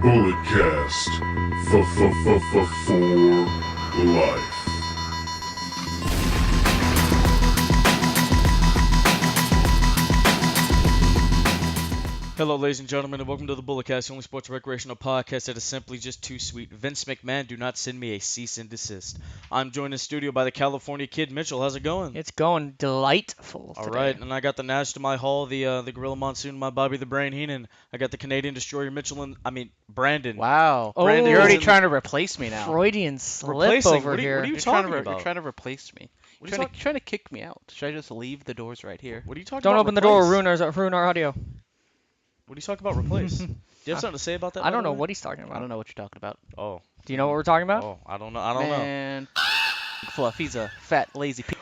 Bulletcast for life. Hello, ladies and gentlemen, and welcome to the Bulletcast, the only sports recreational podcast that is simply just too sweet. Vince McMahon, do not send me a cease and desist. I'm joined in the studio by the California Kid, Mitchell. How's it going? It's going delightful All today. right, and I got the Nash to my Hall, the Gorilla Monsoon, my Bobby the Brain Heenan. I got the Canadian Destroyer, Brandon. Wow. Oh, Brandon You're is already in trying to replace me now. Freudian slip Replacing? over What are you- here. what are you You're talking trying to, about? You're trying to replace me. What You're are you trying to kick me out. Should I just leave the doors right here? What are you talking Don't about? open the door or replace? ruin our audio. What are you talking about, replace? Do you have something to say about that? I by don't the know way? what he's talking I about. don't know what you're talking about. Oh. Do you know what we're talking about? Oh, I don't know. I don't know. Man, Fluff, he's a fat, lazy piece.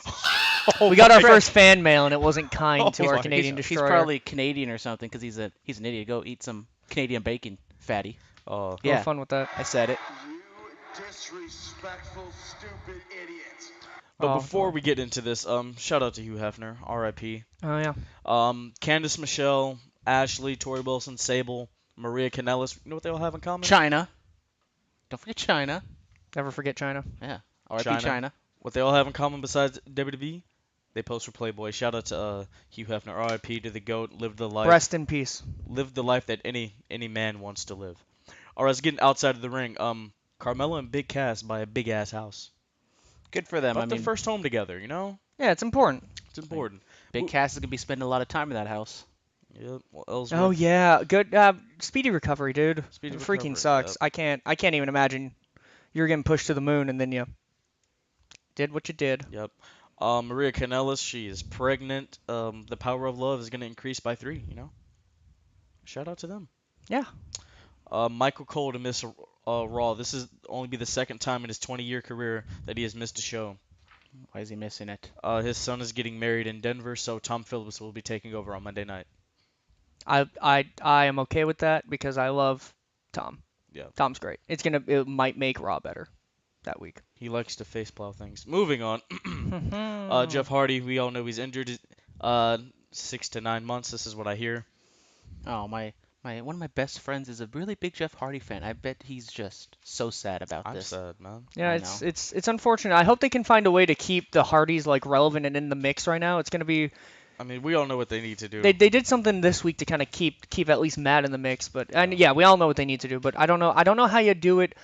We got our first fan mail and it wasn't kind to Oh our my Canadian God. He's Destroyer. probably Canadian or something because he's an idiot. Go eat some Canadian bacon, fatty. Oh. Have Yeah, fun with that. I said it. You disrespectful, stupid idiot. But Oh, before God. we get into this, shout out to Hugh Hefner, R.I.P. Oh yeah. Candice Michelle, Ashley, Tori Wilson, Sable, Maria Kanellis. You know what they all have in common? China. Don't forget China. Never forget China. Yeah. R.I.P. China. China. What they all have in common besides WWE? They post for Playboy. Shout out to Hugh Hefner, R.I.P. to the GOAT. Lived the life. Rest in peace. Lived the life that any man wants to live. All right, let's get outside of the ring. Carmelo and Big Cass buy a big ass house. Good for them. But I their mean, first home together. You know, Yeah, it's important. it's important. Big Cass is gonna be spending a lot of time in that house. Yeah. Well, Ellsworth. Oh yeah, good. Speedy recovery, dude. Speedy It recovery, freaking sucks. yep. I can't even imagine. You're getting pushed to the moon and then you did what you did. Yep. Maria Kanellis, she is pregnant. The power of love is going to increase by 3, you know? Shout out to them. Yeah. Michael Cole to miss Raw. This is only be the second time in his 20-year career that he has missed a show. Why is he missing it? His son is getting married in Denver, so Tom Phillips will be taking over on Monday night. I am okay with that because I love Tom. Yeah. Tom's great. It might make Raw better that week. He likes to faceplow things. Moving on. Jeff Hardy, we all know he's injured. 6 to 9 months. This is what I hear. Oh, my one of my best friends is a really big Jeff Hardy fan. I bet he's just so sad about I'm this. sad, man. Yeah, I it's unfortunate. I hope they can find a way to keep the Hardys like relevant and in the mix right now. It's gonna be I mean, we all know what they need to do. they did something this week to kind of keep at least Matt in the mix, but and yeah, we all know what they need to do, but I don't know how you do it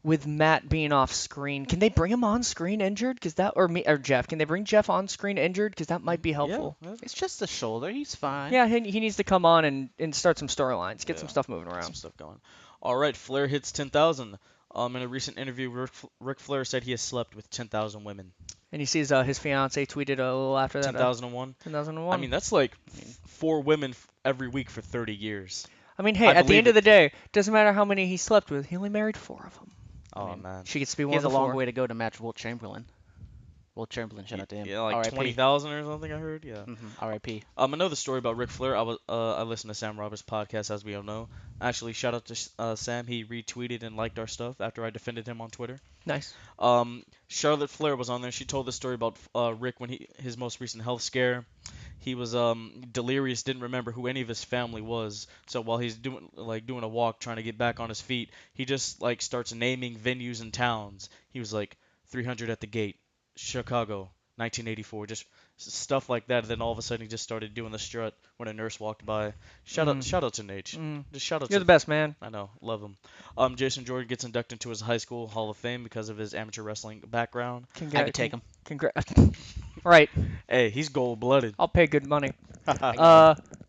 with Matt being off screen. Can they bring him on screen injured? Cause that or Jeff? Can they bring Jeff on screen injured? Cause that might be helpful. Yeah, It's just the shoulder. He's fine. Yeah, he needs to come on and start some storylines, get some Yeah. stuff moving some around. stuff going. All right, Flair hits 10,000. In a recent interview, Ric Flair said he has slept with 10,000 women. And he sees his fiance tweeted a little after that. 10,001. 10,001. I mean, that's like 4 women every week for 30 years. I mean, hey, I at the believe end of the day, doesn't matter how many he slept with. He only married 4 of them. Oh, mean, man. She gets to be He one has a of the long 4. way to go to match Wilt Chamberlain. Wilt Chamberlain, shout out to him. Yeah, like R.I.P. 20,000 or something, I heard. Yeah. R.I.P. Another story about Ric Flair. I listened to Sam Roberts' podcast, as we all know. Actually, shout out to Sam. He retweeted and liked our stuff after I defended him on Twitter. Nice. Charlotte Flair was on there. She told the story about Rick when his most recent health scare. He was delirious, didn't remember who any of his family was. So while he's doing a walk, trying to get back on his feet, he just like starts naming venues and towns. He was like 300 at the gate, Chicago, 1984, just stuff like that. And then all of a sudden he just started doing the strut when a nurse walked by. Shout out to Nate. Just shout out You're to the best, man. I know, love him. Jason Jordan gets inducted into his high school Hall of Fame because of his amateur wrestling background. I could take him. Right. Hey, he's gold-blooded. I'll pay good money.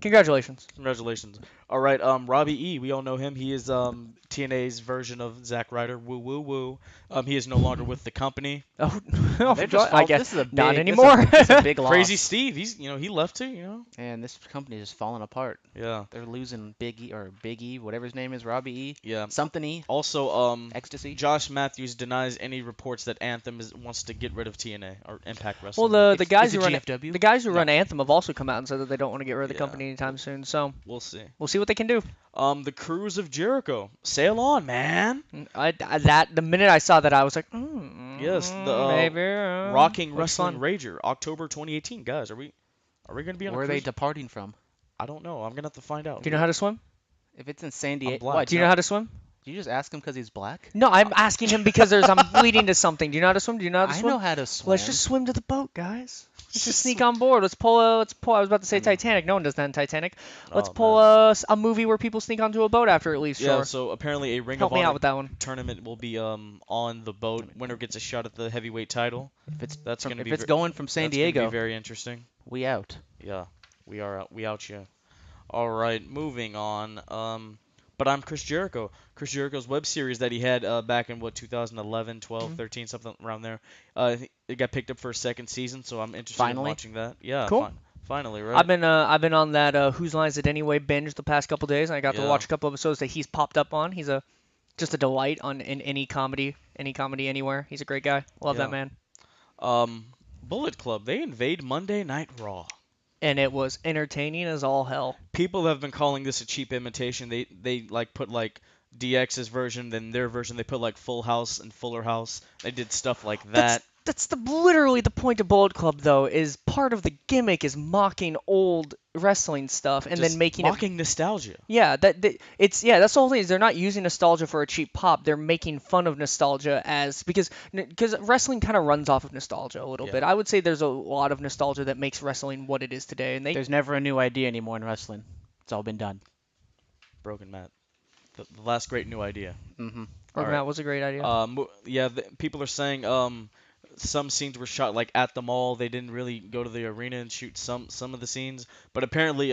Congratulations. Congratulations. All right, Robbie E. We all know him. He is TNA's version of Zack Ryder. Woo woo woo. He is no longer with the company. Oh, They're just I guess this is a big, not this is a- anymore. This is a big loss. Crazy Steve. He left too. You know. And this company is just falling apart. Yeah. They're losing Big E, whatever his name is, Robbie E. Yeah. Something E. Also, Ecstasy. Josh Matthews denies any reports that Anthem wants to get rid of TNA or Impact Wrestling. Well, the guys Is who it run GFW? the guys who run Anthem have also come out and said that they don't want to get rid of the Yeah. company anytime soon. So We'll see. we'll see what they can do. The Cruise of Jericho. Sail on, man. The minute I saw that, I was like, Yes, the maybe Rocking looks Wrestling fun. Rager, October 2018. Guys, are we gonna be on Where a are they cruise? departing from? I don't know. I'm gonna have to find out. Do you know how to swim? If it's in San Diego, blind. what? Do you know how to swim? Did you just ask him because he's black? No, I'm asking him because I'm leading to something. Do you know how to swim? Do you know how to I swim? know how to swim. Let's just swim to the boat, guys. Let's just sneak on board. Let's pull. I was about to say Titanic. No one does that in Titanic. Let's Oh pull man. a movie where people sneak onto a boat after it leaves Yeah, shore. so apparently a Ring Help of me out Honor with that one. tournament will be on the boat. Winner gets a shot at the heavyweight title. If it's That's from, gonna if be it's going from San that's gonna be Diego, very interesting. we out. Yeah, we out yeah. All right, moving on. But I'm Chris Jericho. Chris Jericho's web series that he had back in what 2011, 12, Mhm. 13, something around there. It got picked up for a second season, so I'm interested in Finally? watching that. Yeah, Cool. finally, right? I've been on that Whose Lines It Anyway binge the past couple days, and I got to Yeah. watch a couple episodes that he's popped up on. He's just a delight in any comedy anywhere. He's a great guy. Love Yeah. that man. Bullet Club, they invade Monday Night Raw. And it was entertaining as all hell. People have been calling this a cheap imitation. They like put like DX's version, then their version they put like Full House and Fuller House. They did stuff like that. That's literally the point of Bullet Club, though. Is part of the gimmick is mocking old wrestling stuff and Just then making it. mocking nostalgia. Yeah, that's the whole thing. Is they're not using nostalgia for a cheap pop. They're making fun of nostalgia because wrestling kind of runs off of nostalgia a little Yeah. bit. I would say there's a lot of nostalgia that makes wrestling what it is today, and There's never a new idea anymore in wrestling. It's all been done. Broken Matt. The last great new idea. Mm-hmm. Or All that was a great idea. Yeah, people are saying some scenes were shot like at the mall. They didn't really go to the arena and shoot some of the scenes. But apparently,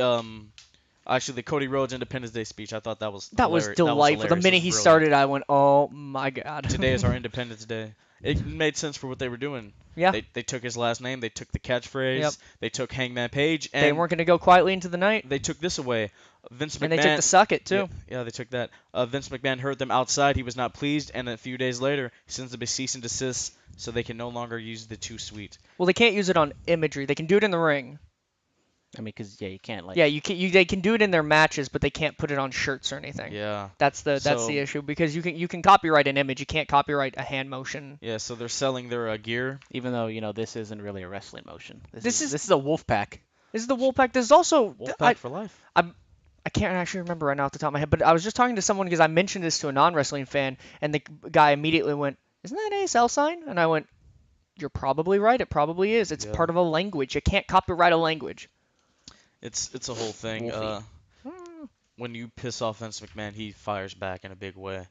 actually, the Cody Rhodes Independence Day speech, I thought that was That was hilarious. delightful. The That was minute he brilliant. started, I went, "Oh my god!" Today is our Independence Day. It made sense for what they were doing. Yeah. They took his last name. They took the catchphrase. Yep. They took Hangman Page, They and weren't going to go quietly into the night, they took this away. Vince McMahon. and they took the suck it too. Yeah, they took that. Vince McMahon heard them outside. He was not pleased, and a few days later, he sends them a cease and desist, so they can no longer use the too sweet. Well, they can't use it on imagery. They can do it in the ring. I mean, because you can't like. Yeah, they can do it in their matches, but they can't put it on shirts or anything. Yeah. That's the So- issue because you can copyright an image, you can't copyright a hand motion. Yeah, so they're selling their gear. Even though this isn't really a wrestling motion. This is- this is a wolf pack. This is the Wolfpack. There's also Wolfpack for life. I can't actually remember right now off the top of my head, but I was just talking to someone because I mentioned this to a non-wrestling fan, and the guy immediately went, "Isn't that an ASL sign?" And I went, "You're probably right. It probably is. It's Yeah. part of a language. You can't copyright a language." It's a whole thing. Wolfie. When you piss off Vince McMahon, he fires back in a big way.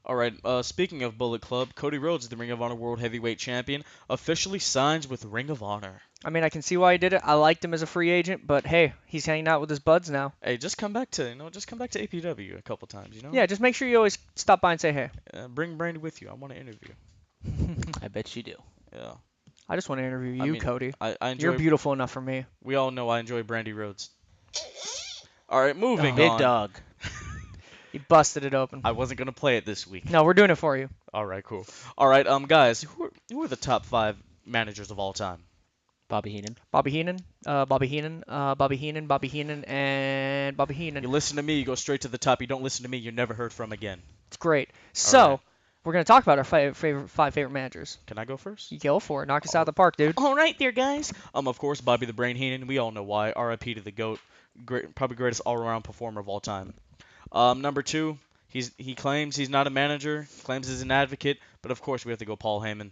All right. Speaking of Bullet Club, Cody Rhodes, the Ring of Honor World Heavyweight Champion, officially signs with Ring of Honor. I mean, I can see why he did it. I liked him as a free agent, but hey, he's hanging out with his buds now. Hey, just come back to APW a couple times. Yeah, just make sure you always stop by and say hey. Bring Brandy with you. I want to interview. I bet you do. Yeah. I just want to interview I you, mean, Cody. I enjoy. You're beautiful enough for me. We all know I enjoy Brandy Rhodes. All right, moving Big on. dog. You busted it open. I wasn't gonna play it this week. No, we're doing it for you. All right, cool. All right, guys, who are the top 5 managers of all time? Bobby Heenan. Bobby Heenan, Bobby Heenan, Bobby Heenan, Bobby Heenan, and Bobby You Heenan. listen to me, you go straight to the top. You don't listen to me, you're never heard from again. It's great. So, right. we're going to talk about our five favorite managers. Can I go first? You go for it. Knock us out of the park, dude. All right, there, guys. Of course, Bobby the Brain Heenan. We all know why. R.I.P. to the GOAT. Probably greatest all-around performer of all time. Number 2, he claims he's not a manager. Claims he's an advocate. But of course, we have to go Paul Heyman.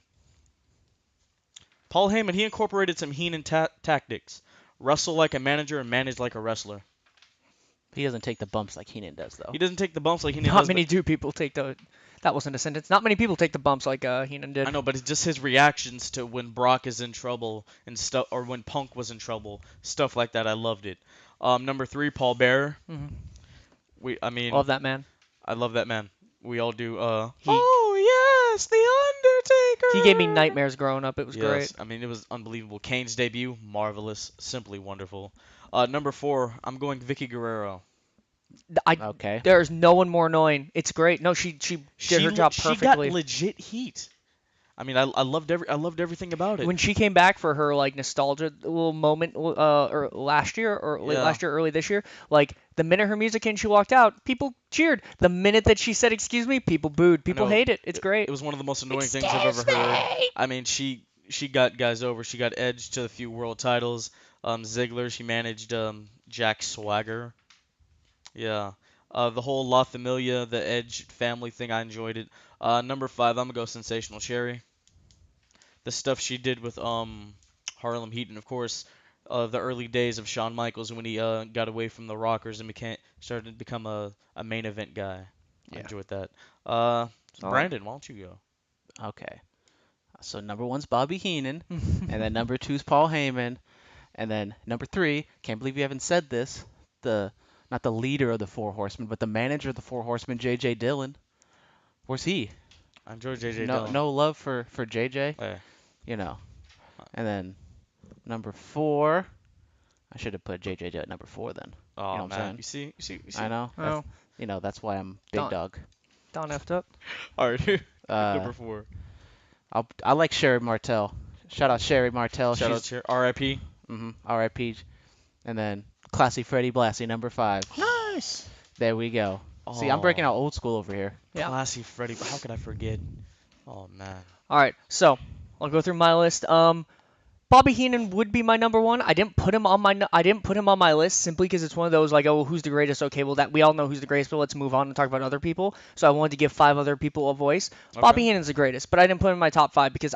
Paul Heyman, he incorporated some Heenan tactics. Wrestle like a manager and manage like a wrestler. He doesn't take the bumps like Heenan does, though. He doesn't take the bumps like Heenan Not does. many do people take the. That wasn't a sentence. Not many people take the bumps like Heenan did. I know, but it's just his reactions to when Brock is in trouble and stuff, or when Punk was in trouble, stuff like that. I loved it. Number 3, Paul Bearer. Mhm. I mean, Love that man. I love that man. We all do. He- Oh yes, the Undertaker. He gave me nightmares growing up. It was Yes, great. I mean it was unbelievable. Kane's debut, marvelous, simply wonderful. Number 4, I'm going Vicky Guerrero. Okay. There's no one more annoying. It's great. No, she did her job She got perfectly. legit heat. I mean, I loved everything about it. When she came back for her like nostalgia little moment, or last year or late Yeah. last year, early this year, like the minute her music and she walked out, people cheered. The minute that she said "excuse me," people booed. People know. hate it. It's great. It was one of the most annoying things I've ever heard. I mean, she got guys over. She got Edge to a few world titles. Ziggler, she managed Jack Swagger. Yeah. The whole La Familia, the Edge family thing, I enjoyed it. Number 5, I'm gonna go Sensational Sherry. The stuff she did with Harlem Heat, and of course, the early days of Shawn Michaels when he got away from the Rockers and became started to become a main event guy. I Yeah. enjoyed that. Solid. Brandon, why don't you go? Okay. So number one's Bobby Heenan, and then number two's Paul Heyman, and then number three. Can't believe you haven't said this. The Not the leader of the Four Horsemen, but the manager of the Four Horsemen, J.J. Dillon. Where's he? I enjoy JJ No, Dillon. no love for J.J. Hey. You know. And then number four. I should have put J.J. at number four then. Oh You know what I'm man, saying? you see. I know. Oh, That's why I'm big Don, dog. Don effed up. All right, Uh, number 4. I like Sherry Martel. Shout out Sherry Martel. Shout out She's to R.I.P. R.I.P. And then Classy Freddie Blassie, number 5. Nice. There we go. See, I'm breaking Oh, out old school over here. Yeah. classy Freddie. How could I forget? Oh man. All right, so I'll go through my list. Bobby Heenan would be my number one. I didn't put him on my list simply because it's one of those like, oh, who's the greatest? Okay, well that we all know who's the greatest, but let's move on and talk about other people. So I wanted to give 5 other people a voice. Bobby Okay. Heenan's the greatest, but I didn't put him in my top 5 because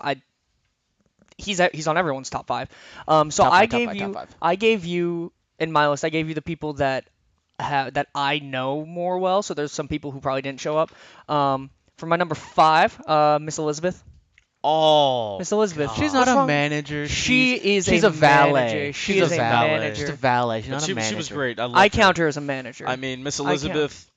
he's on everyone's top 5. So Top I five, top gave five, you top five. I gave you in my list. I gave you the people that that I know more well. So there's some people who probably didn't show up. For my number 5, Miss Elizabeth. Oh. Miss Elizabeth. God. She's What's not a wrong? manager. She's a valet. manager. She She's is a a valet. manager. She's a valet. She's But not a manager. she was great. I loved I her. count her as a manager. I mean, Miss I count- Elizabeth.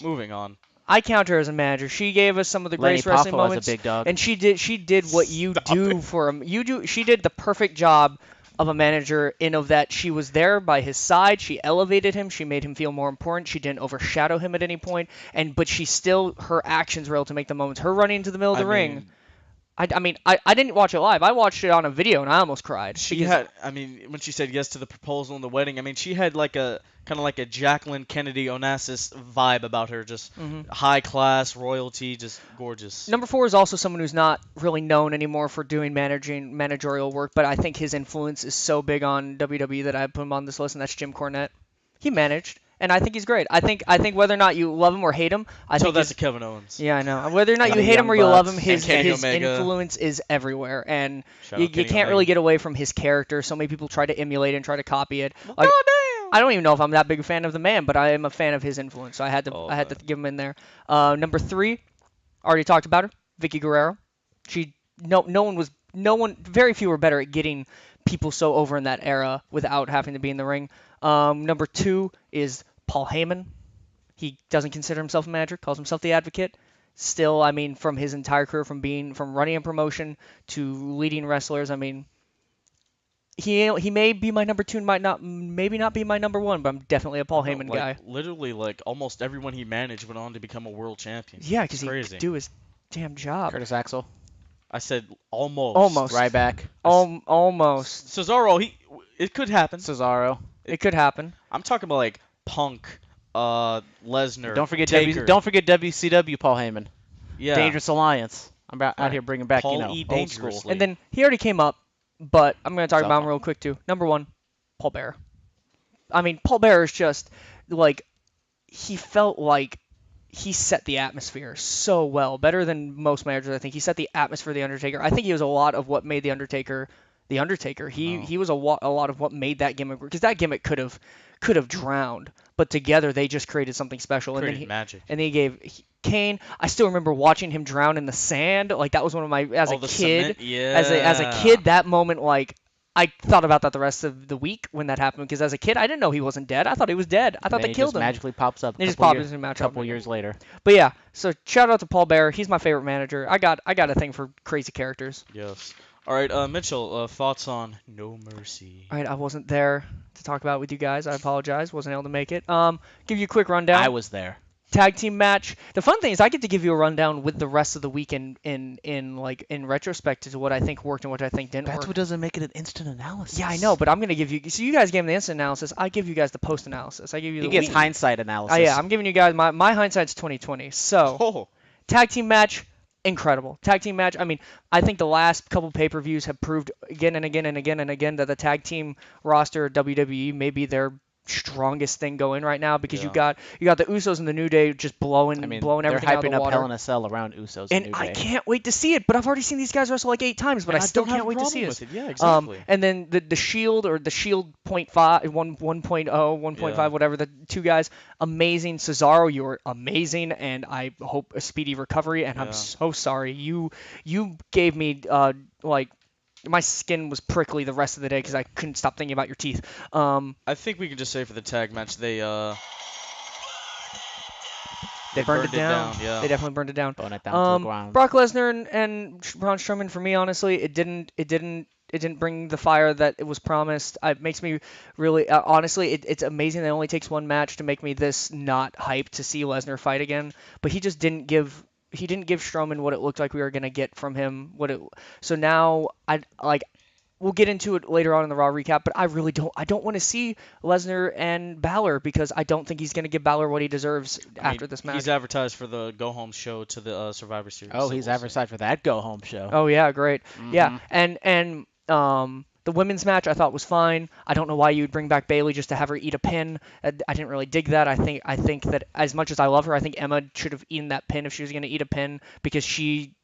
Moving on. I count her as a manager. She gave us some of the Lenny greatest wrestling Poffo as a moments, big dog. and she did what you do for him. She did the perfect job of a manager in of that she was there by his side. She elevated him. She made him feel more important. She didn't overshadow him at any point, but she still her actions were able to make the moments. Her running into the middle of the ring. I didn't watch it live. I watched it on a video and I almost cried. She because- had, I mean, when she said yes to the proposal and the wedding, I mean, she had like a kind of like a Jacqueline Kennedy Onassis vibe about her, just high class, royalty, just gorgeous. Number 4 is also someone who's not really known anymore for doing managerial work, but I think his influence is so big on WWE that I put him on this list, and that's Jim Cornette. He managed, and I think he's great. I think whether or not you love him or hate him, I So think that's his, Kevin Owens. yeah, I know. Whether or not And you the hate him Young or you love him, Bucks. his And Kenny Omega. influence is everywhere, and Shout you out Kenny can't Omega. really get away from his character. So many people try to emulate and try to copy it. Well, Like, goddamn. I don't even know if I'm that big a fan of the man, but I am a fan of his influence, so I had to Oh, I had to man. give him in there. Number 3, already talked about her, Vicky Guerrero. Very few were better at getting people so over in that era without having to be in the ring. Number 2 is Paul Heyman. He doesn't consider himself a manager, calls himself the advocate. Still, I mean, from his entire career, from running a promotion to leading wrestlers, I mean, he may be my number 2, maybe not be my number 1, but I'm definitely a Paul No, Heyman like, guy. literally, like almost everyone he managed went on to become a world champion. Yeah, It's because he crazy. could do his damn job. Curtis Axel, I said almost. Almost. Ryback, Almost. Cesaro, it could happen. Cesaro. It could happen. I'm talking about like Punk, Lesnar. Don't forget Taker. WCW. Paul Heyman. Yeah. Dangerous Alliance. I'm out Right. here bringing back Paul E. old school. Dangerously. And then he already came up, but I'm going to talk about him Southpaw. real quick too. Number 1, Paul Bearer. I mean, Paul Bearer is just like he felt like he set the atmosphere so well, better than most managers. I think he set the atmosphere of the Undertaker. I think he was a lot of what made the Undertaker the Undertaker. He was a lot of what made that gimmick, because that gimmick could have drowned, but together they just created something special. Created magic. And then he gave Kane. I still remember watching him drown in the sand. Like that was one of my as a the kid. cement? Yeah. As a kid, that moment, like I thought about that the rest of the week when that happened, because as a kid I didn't know he wasn't dead. I thought he was dead. I thought Then they he killed just him. magically pops up. He just couple popped years- in a match. couple years later. But yeah, so shout out to Paul Bearer. He's my favorite manager. I got a thing for crazy characters. Yes. All right, Mitchell. Thoughts on No Mercy? All right, I wasn't there to talk about it with you guys. I apologize. Wasn't able to make it. Give you a quick rundown. I was there. Tag team match. The fun thing is I get to give you a rundown with the rest of the week in retrospect to what I think worked and what I think didn't That's work. what doesn't make it an instant analysis. Yeah, I know, but I'm gonna give you. So you guys gave me the instant analysis. I give you guys the post analysis. I give you He the gets week. hindsight analysis. Yeah, I'm giving you guys my hindsight's 2020. So Oh. tag team match, incredible. Tag team match. I mean, I think the last couple pay-per-views have proved again and again and again and again that the tag team roster of WWE may be their strongest thing going right now because you Yeah. got the Usos and the New Day just blowing I mean, blowing they're everything out of hyping the up water. Hell in a Cell around Usos and And New I Day. can't wait to see it, but I've already seen these guys wrestle like 8 times, but And I still don't have can't a wait to problem see it. with it. Yeah, exactly. And then the Shield or the Shield point 5, 1.0, 1.5, Yeah. whatever, the two guys, amazing. Cesaro, you're amazing, and I hope a speedy recovery. And I'm Yeah. so sorry you gave me like my skin was prickly the rest of the day because I couldn't stop thinking about your teeth. I think we can just say for the tag match They they burned burned it down. Yeah. They definitely burned it down. Bone it down to the ground. Brock Lesnar and Braun Strowman, for me, honestly, it didn't bring the fire that it was promised. It makes me really, honestly, it's amazing that it only takes one match to make me this not hyped to see Lesnar fight again. But he just didn't give. He didn't give Strowman what it looked like we were gonna get from him. So now I like. We'll get into it later on in the Raw recap, but I really don't. I don't want to see Lesnar and Balor because I don't think he's going to give Balor what he deserves I after mean, this match. he's advertised for the go home show to the Survivor Series. Oh, so he's we'll see. advertised for that go home show. Oh yeah, great. Yeah, Mhm. and the women's match I thought was fine. I don't know why you'd bring back Bailey just to have her eat a pin. I didn't really dig that. I think that as much as I love her, I think Emma should have eaten that pin if she was going to eat a pin because she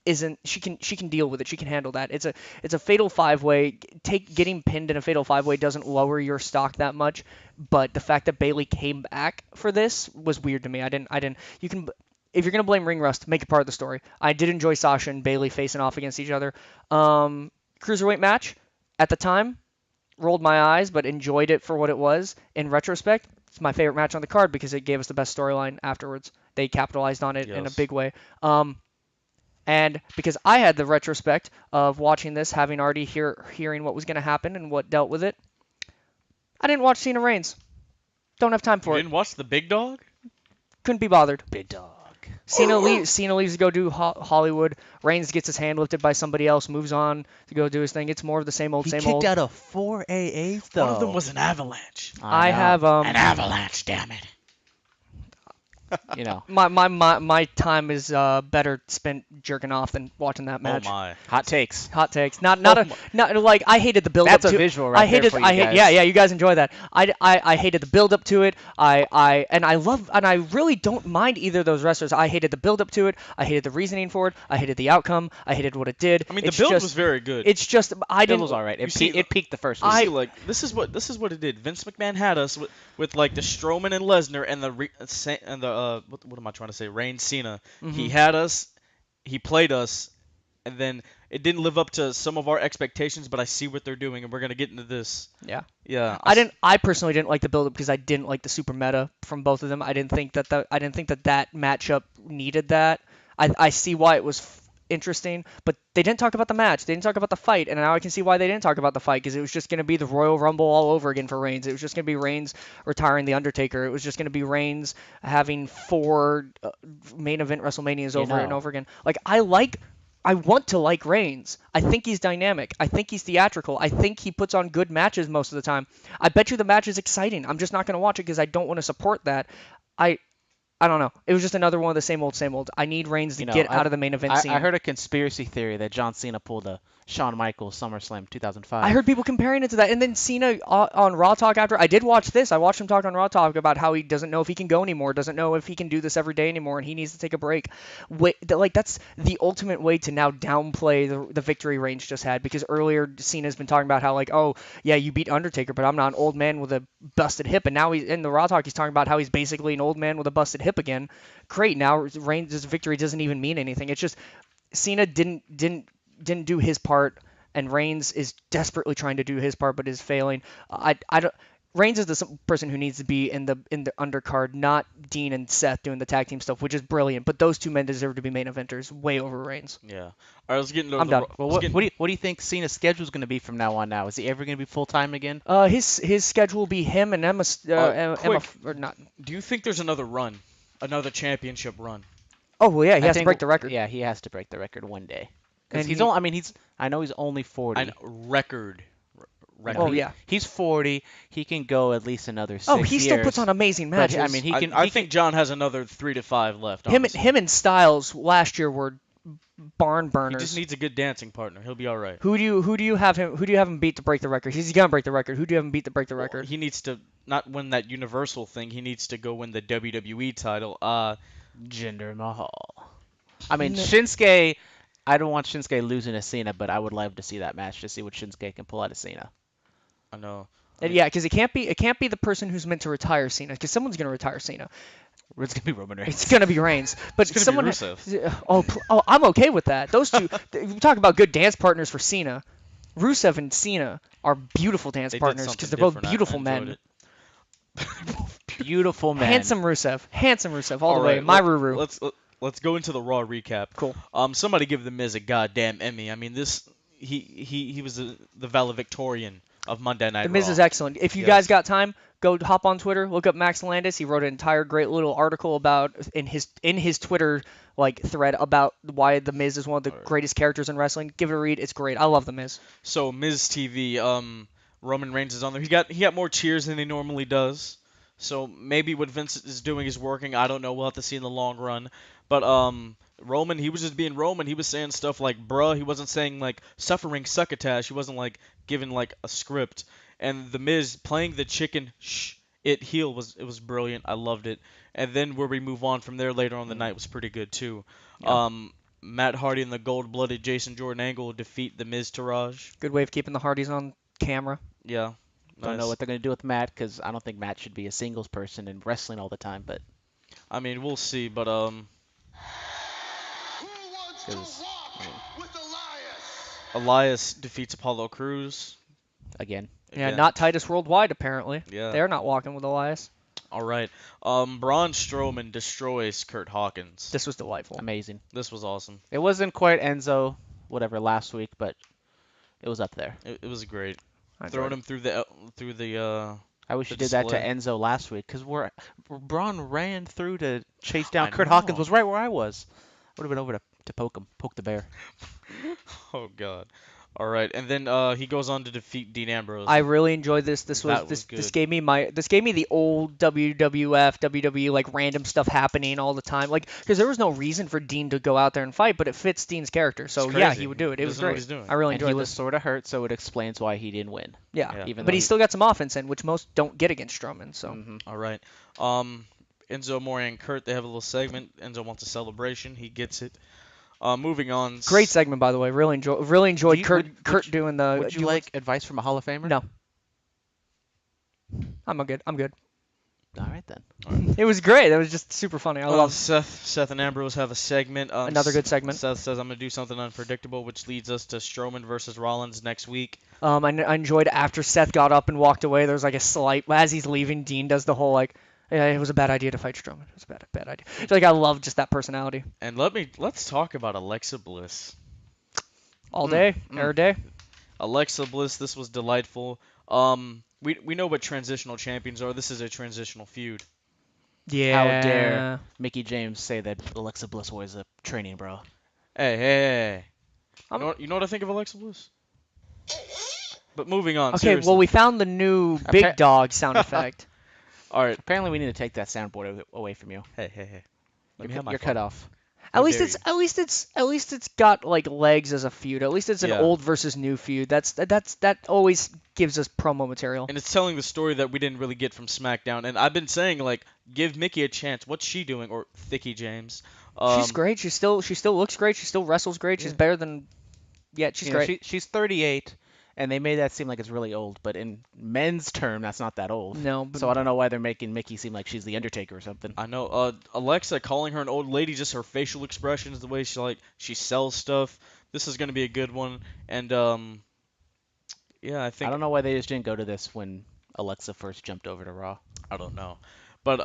can deal with it. She can handle that. It's a fatal 5-way. Getting pinned in a fatal 5-way doesn't lower your stock that much, but the fact that Bailey came back for this was weird to me. I didn't. You can, if you're gonna blame ring rust, make it part of the story. I did enjoy Sasha and Bailey facing off against each other. Cruiserweight match at the time, rolled my eyes, but enjoyed it for what it was. In retrospect, it's my favorite match on the card because it gave us the best storyline afterwards. They capitalized on it in a Yes. big way. And because I had the retrospect of watching this, having already hearing what was going to happen and what dealt with it, I didn't watch Cena Reigns. Don't have time You for it. didn't watch the Big Dog? Couldn't be bothered. Big dog. Cena leaves to go do Hollywood. Reigns gets his hand lifted by somebody else, moves on to go do his thing. It's more of the same old, He same kicked old. out of 4 AAs though. One of them was an avalanche. I know. have an avalanche. Damn it. You know, my time is better spent jerking off than watching that match. Oh my. hot takes. Hot takes. Not like I hated the build That's up a to visual right I hated there for you I hate guys. yeah, you guys enjoy that. I hated the build up to it. I really don't mind either of those wrestlers. I hated the build up to it. I hated the reasoning for it. I hated the outcome. I hated what it did. I mean, It's the build just- was very good. It's just I It didn't was all right. You It, see, it peaked the first You week. see, like this is what it did. Vince McMahon had us with like the Strowman and Lesnar and the what am I trying to say? Reigns Cena. He had us. He played us, and then it didn't live up to some of our expectations. But I see what they're doing, and we're gonna get into this. Yeah. Yeah. I personally didn't like the build up because I didn't like the super meta from both of them. I didn't think that that matchup needed that. I see why it was interesting, but they didn't talk about the match. They didn't talk about the fight, and now I can see why they didn't talk about the fight because it was just going to be the Royal Rumble all over again for Reigns. It was just going to be Reigns retiring the Undertaker. It was just going to be Reigns having 4 main event WrestleManias over and over again. Like I want to like Reigns. I think he's dynamic. I think he's theatrical. I think he puts on good matches most of the time. I bet you the match is exciting. I'm just not going to watch it because I don't want to support that. I don't know. It was just another one of the same old, same old. I need Reigns to get out of the main event scene. I heard a conspiracy theory that John Cena pulled a Shawn Michaels SummerSlam 2005. I heard people comparing it to that, and then Cena on Raw Talk after. I did watch this. I watched him talk on Raw Talk about how he doesn't know if he can go anymore, doesn't know if he can do this every day anymore, and he needs to take a break. That's the ultimate way to now downplay the victory Reigns just had, because earlier Cena's been talking about how like, oh yeah, you beat Undertaker, but I'm not an old man with a busted hip, and now he's in the Raw Talk. He's talking about how he's basically an old man with a busted hip again. Great, now Reigns' victory doesn't even mean anything. It's just Cena didn't do his part, and Reigns is desperately trying to do his part, but is failing. I don't. Reigns is the person who needs to be in the undercard, not Dean and Seth doing the tag team stuff, which is brilliant. But those two men deserve to be main eventers, way over Reigns. Yeah. All right, let's get into I'm done. Well, what do you think Cena's schedule is going to be from now on? Now, is he ever going to be full time again? His schedule will be him and Emma. Emma or not. Do you think there's another run, another championship run? Oh well, yeah, he has to break the record. Yeah, he has to break the record one day. And Because I mean, I know he's only 40. Record. Oh yeah. He's 40. He can go at least another 6 Oh, years. he still puts on amazing But, matches. I mean, I think John has another 3 to 5 left. him honestly. and Styles last year were barn He burners. just needs a good dancing partner. He'll be all right. Who do you have him beat to break the record? He's gonna break the record. Who do you have him beat to break the Well, record? he needs to not win that Universal thing. He needs to go win the WWE title. Jinder Mahal. I mean, No. Shinsuke. I don't want Shinsuke losing to Cena, but I would love to see that match to see what Shinsuke can pull out of Cena. I know. Yeah, because it can't be the person who's meant to retire Cena, because someone's gonna retire Cena. It's gonna be Roman Reigns. It's gonna be Reigns, but It's gonna someone. be Rusev. Oh, I'm okay with that. Those two. We talk about good dance partners for Cena. Rusev and Cena are beautiful dance They did partners something because they're both different. I beautiful enjoyed men. it. Beautiful man. Handsome Rusev, all the All way. right, My Ruru. let's go into the Raw recap. Cool. Somebody give the Miz a goddamn Emmy. I mean, he was the valedictorian of Monday Night The Miz Raw. is excellent. If you Yes. guys got time, go hop on Twitter, look up Max Landis. He wrote an entire great little article about in his Twitter thread about why the Miz is one of the greatest characters in wrestling. Give it a read. It's great. I love the Miz. So Miz TV, Roman Reigns is on there. He got more cheers than he normally does. So maybe what Vince is doing is working. I don't know. We'll have to see in the long run. But Roman, he was just being Roman. He was saying stuff like "bruh." He wasn't saying like "suffering succotash." He wasn't like giving like a script. And the Miz playing the chicken heel was brilliant. I loved it. And then where we move on from there later on the night was pretty good too. Yeah. Matt Hardy and the gold-blooded Jason Jordan Angle defeat the Miz Taraj. Good way of keeping the Hardys on camera. Yeah. Don't Nice. know what they're gonna do with Matt because I don't think Matt should be a singles person in wrestling all the time. But I mean, we'll see, but Who wants to 'Cause, walk with Elias? Elias defeats Apollo Crews. again, Yeah, Again. not Titus Worldwide apparently. Yeah. They're not walking with Elias. All right. Braun Strowman destroys Kurt Hawkins. This was delightful. amazing. This was awesome. It wasn't quite Enzo, whatever, last week, but it was up there. It was great. I Throwing enjoyed him through the I wish The you did that to display. Enzo last week because Braun ran through to chase down I Kurt know. Hawkins was right where I was. Would have been over to poke the bear. Oh God. All right, and then he goes on to defeat Dean Ambrose. I really enjoyed this. This was That was this good. gave me the old WWF, WWE like random stuff happening all the time. Like because there was no reason for Dean to go out there and fight, but it fits Dean's character. So It's yeah, crazy. he would do it. It He was doesn't know what great. he's doing. I really And he enjoyed was this. sort of hurt, so it explains why he didn't win. Yeah. Yeah. Even But though he still got some offense in, which most don't get against Strowman. So Mhm. All right. Enzo, Amore, and Kurt, they have a little segment. Enzo wants a celebration. He gets it. Moving on. great segment by the way. Really enjoyed Do you- Kurt doing the. Would you do like advice from a Hall of Famer? No. I'm good. All right then. It was great. It was just super funny. I love Seth and Ambrose have a segment. another good segment. Seth says, "I'm gonna do something unpredictable," which leads us to Strowman versus Rollins next week. I enjoyed after Seth got up and walked away. There was like a slight as he's leaving. Dean does the whole like, yeah, it was a bad idea to fight Strowman. It was a bad idea. It's like I love just that personality And let's talk about Alexa Bliss. all day, every day. Alexa Bliss, this was delightful. We know what transitional champions are. This is a transitional feud. Yeah. How dare Mickey James say that Alexa Bliss was a training bro? Hey. I'm- You know what I think of Alexa Bliss? But moving on. Okay, seriously. well we found the new big Appa- dog sound effect. All right. Apparently, we need to take that soundboard away from you. Hey. Let me have my You're phone. cut off. How At least dare at least it's got like legs as a feud. At least it's an Yeah. old versus new feud. That always gives us promo material. And it's telling the story that we didn't really get from SmackDown. And I've been saying, like, give Mickey a chance. What's she doing? Or Thicky James. She's great. She still looks great. She still wrestles great. She's better than. Yeah, she's You know, great. she's 38, and they made that seem like it's really old, but in men's term, that's not that old. No, but So I don't know why they're making Mickey seem like she's the Undertaker or something. I know. Alexa calling her an old lady, just her facial expressions, the way she sells stuff. This is gonna be a good one. And yeah, I think I don't know why they just didn't go to this when Alexa first jumped over to Raw. I don't know. But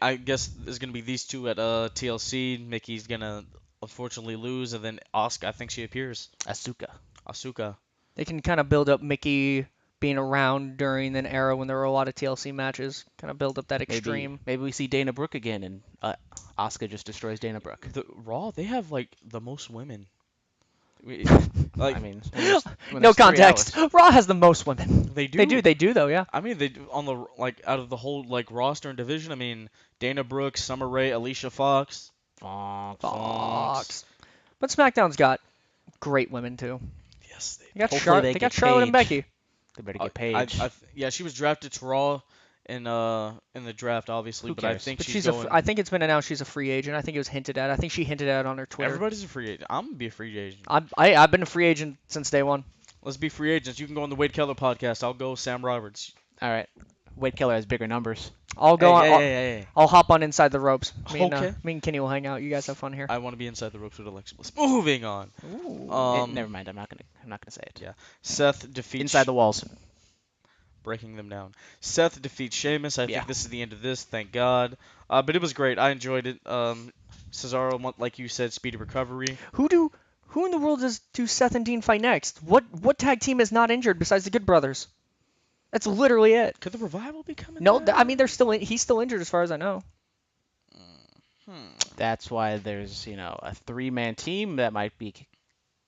I guess there's gonna be these two at TLC. Mickey's gonna unfortunately lose, and then Asuka, I think she appears. Asuka. they can kind of build up Mickey being around during an era when there were a lot of TLC matches. Kind of build up that extreme. Maybe we see Dana Brooke again, and Asuka just destroys Dana Brooke. The Raw, they have like the most women. I mean, when No there's 3 context. hours. Raw has the most women. They do. They do though. Yeah. I mean, they do on the like out of the whole like roster and division. I mean, Dana Brooke, Summer Rae, Alicia Fox. Fox. But SmackDown's got great women too. Yes, They got Hopefully They they got get Charlotte and Paige. Becky. They better I, get Paige. yeah, she was drafted to Raw in the draft, obviously, Who but I cares? think But she's she's going. I think it's been announced she's a free agent. I think it was hinted at. I think she hinted at it on her Twitter. Everybody's a free agent. I'm gonna be a free agent. I've been a free agent since day one. Let's be free agents. You can go on the Wade Keller podcast. I'll go Sam Roberts. All right. Wade Keller has bigger numbers. I'll go. Hey, I'll, hey, hey, hey. I'll hop on Inside the Ropes. Okay. Me and Kenny will hang out. You guys have fun here. I want to be inside the ropes with Alexa Bliss. Moving on. Ooh. Never mind. I'm not gonna say it. Yeah. Seth defeats Inside the walls. breaking them down. Seth defeats Sheamus. I Yeah. think this is the end of this. Thank God. But it was great. I enjoyed it. Cesaro, like you said, speedy recovery. Who in the world do Seth and Dean fight next? What tag team is not injured besides the Good Brothers? That's literally it. Could the revival be coming? No, back? I mean he's still injured as far as I know. That's why there's a 3-man team that might be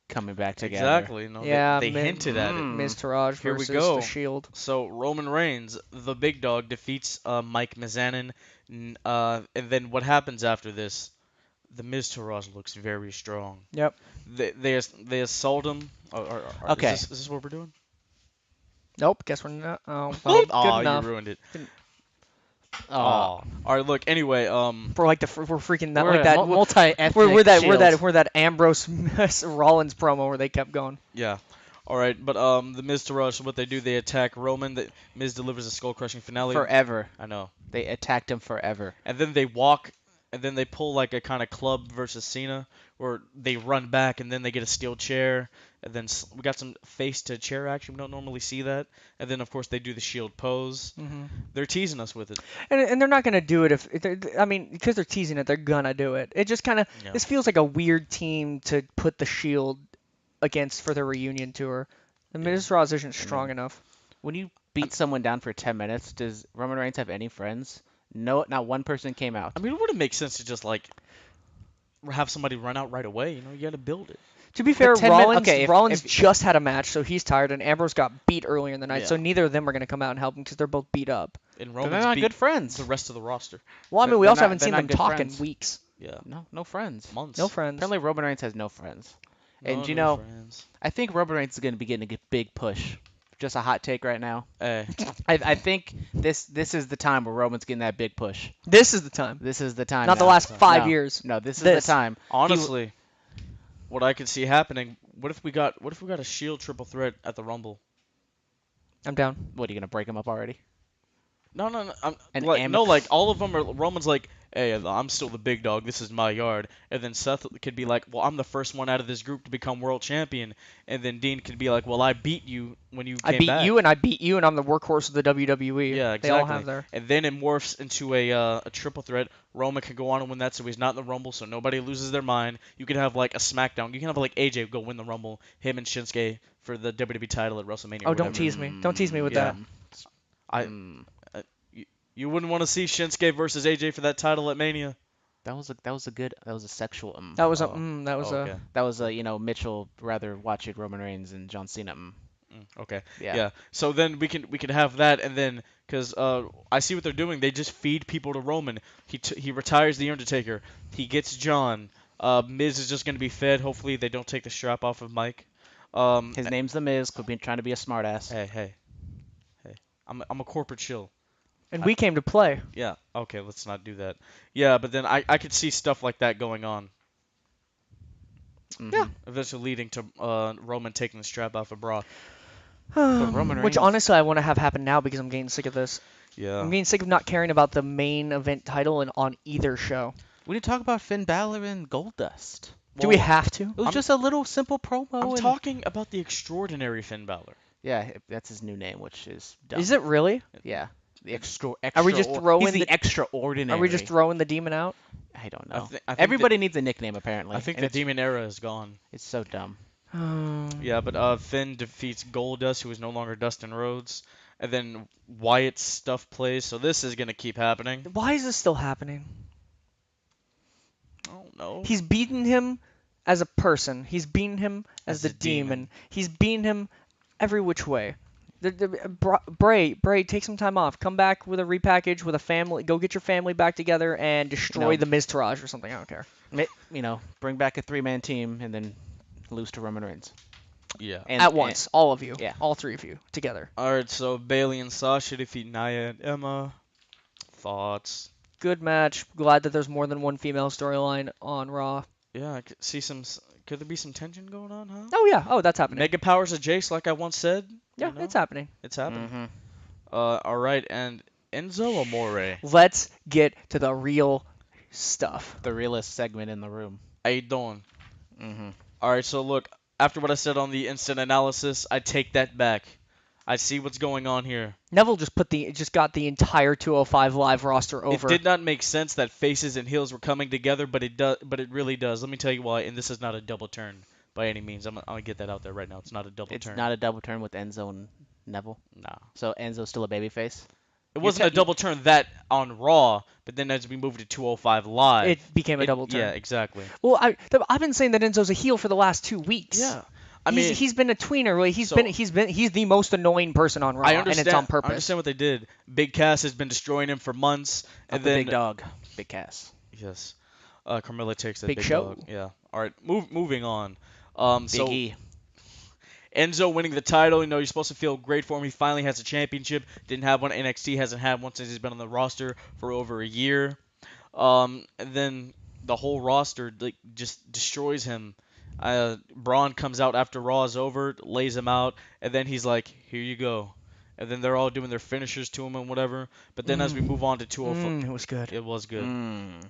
coming back together. Exactly. No, Yeah, they hinted at it. Miz Taraj Here we versus go. the Shield. So Roman Reigns, the big dog, defeats Mike Mizanin. And then what happens after this? The Miz Taraj looks very strong. Yep. They assault him. Okay. Is this what we're doing? Nope. Guess we're not. Oh, well, good Oh, enough. you ruined it. Oh, All right. Look. Anyway. We're freaking that we're like that. multi-ethnic We're that shield. Ambrose Rollins promo where they kept going. Yeah. All right. But the Miz Taraj, what they do, they attack Roman. Miz delivers a skull-crushing finale. Forever. I know. They attacked him forever. And then they walk, and then they pull like a kind of club versus Cena, where they run back, and then they get a steel chair, and then we got some face-to-chair action. We don't normally see that. And then, of course, they do the Shield pose. Mm-hmm. They're teasing us with it. And they're not gonna do it because they're teasing it. They're gonna do it. It just kind of Yeah. this feels like a weird team to put the Shield against for their reunion tour. The Miz Ross isn't strong enough. When you beat someone down for 10 minutes, does Roman Reigns have any friends? No, not one person came out. I mean, it wouldn't make sense to just like have somebody run out right away. You know, you got to build it. To be fair, 10 min- Rollins okay, if- Rollins if- just had a match, so he's tired, and Ambrose got beat earlier in the night, Yeah. so neither of them are gonna come out and help him because they're both beat up. And They're Roman's not beat good friends. the rest of the roster. Well, I mean, we They're also not- haven't they're seen not them good talk friends. in weeks. Yeah. No friends. Months. No friends. Apparently Roman Reigns has no friends. And No you new know, friends. I think Roman Reigns is going to be getting a big push. Just a hot take right now. Hey. I think this is the time where Roman's getting that big push. This is the time. This is the time. Not the now. last 5 No. years. No, this is This. the time. Honestly, what I could see happening. What if we got a Shield triple threat at the Rumble? I'm down. What, are you going to break him up already? No. An Like all of them are. Roman's like, hey, I'm still the big dog. This is my yard. And then Seth could be like, well, I'm the first one out of this group to become world champion. And then Dean could be like, well, I beat you when you came I beat back. you, and I beat you, and I'm the workhorse of the WWE. Yeah, exactly. They all have their. And then it morphs into a triple threat. Roman can go on and win that, so he's not in the Rumble, so nobody loses their mind. You could have like a SmackDown. You can have like AJ go win the Rumble, him and Shinsuke for the WWE title at WrestleMania. Oh, or don't whatever. tease me. Don't tease me with Yeah. that. You wouldn't want to see Shinsuke versus AJ for that title at Mania. That was a sexual. That was a. Oh. That was Okay. a. That was a Mitchell rather watch it Roman Reigns and John Cena. Okay. Yeah. Yeah. So then we can have that, and then because I see what they're doing. They just feed people to Roman. He retires the Undertaker. He gets John. Miz is just gonna be fed. Hopefully they don't take the strap off of Mike. His name's The Miz. Could be trying to be a smartass. Hey. I'm a corporate shill. And we came to play. Yeah. Okay. Let's not do that. Yeah, but then I could see stuff like that going on. Mhm. Yeah. Eventually leading to Roman taking the strap off of Brock. Roman Which Reigns- honestly I want to have happen now because I'm getting sick of this. Yeah. I'm getting sick of not caring about the main event title on either show. We didn't talk about Finn Balor and Goldust. Do we Well, have to? It was I'm- just a little simple promo. I'm and- talking about the extraordinary Finn Balor. Yeah, that's his new name, which is dumb. Is it really? Yeah. The extra. Are we just throwing He's the the- extraordinary. Are we just throwing the demon out? I don't I know. thi- I think Everybody needs a nickname apparently. I think and the it's, Demon Era is gone. it's so dumb. Yeah, but Finn defeats Goldust, who is no longer Dustin Rhodes, and then Wyatt's stuff plays. So this is gonna keep happening. Why is this still happening? I don't know. He's beaten him as a person. He's beaten him as the a demon. demon. He's beaten him every which way. Bray, take some time off. Come back with a repackage with a family. Go get your family back together and destroy No. the Miz Taraj or something. I don't care. Bring back a 3-man team and then lose to Roman Reigns. Yeah. At once, all of you, yeah. all 3 of you together. All right, so Bailey and Sasha defeat Nia and Emma. Thoughts? Good match. Glad that there's more than one female storyline on Raw. Yeah, I could see some. Could there be some tension going on, huh? Oh yeah. Oh, that's happening. Mega powers of Jace, like I once said. Yeah, you know? it's happening. It's happening. Mm-hmm. All right, and Enzo Amore. Let's get to the real stuff. The realest segment in the room. How you doing? Mm-hmm. All right, so look, after what I said on the instant analysis, I take that back. I see what's going on here. Neville just got the entire 205 Live roster over. It did not make sense that faces and heels were coming together, but it does. But it really does. Let me tell you why. And this is not a double turn by any means. I'm gonna get that out there right now. It's not a double turn. It's not a double turn with Enzo and Neville. Nah. So Enzo's still a babyface. It wasn't a double turn that on Raw, but then as we moved to 205 Live, It became a double turn. Yeah, exactly. Well, I've been saying that Enzo's a heel for the last 2 weeks. Yeah. I mean, he's been a tweener. Really. He's the most annoying person on Raw, I understand, and it's on purpose. I understand what they did. Big Cass has been destroying him for months, and the then big dog, Big Cass. yes, Carmella takes that Big big Show. dog. Yeah. All right, moving on. Big So E. Enzo winning the title. You're supposed to feel great for him. He finally has a championship. Didn't have one. NXT hasn't had one since he's been on the roster for over a year. And then the whole roster just destroys him. Braun comes out after Raw is over, lays him out, and then he's like, "Here you go." And then they're all doing their finishers to him and whatever. But then as we move on to 205, It was good. it was good. Mm.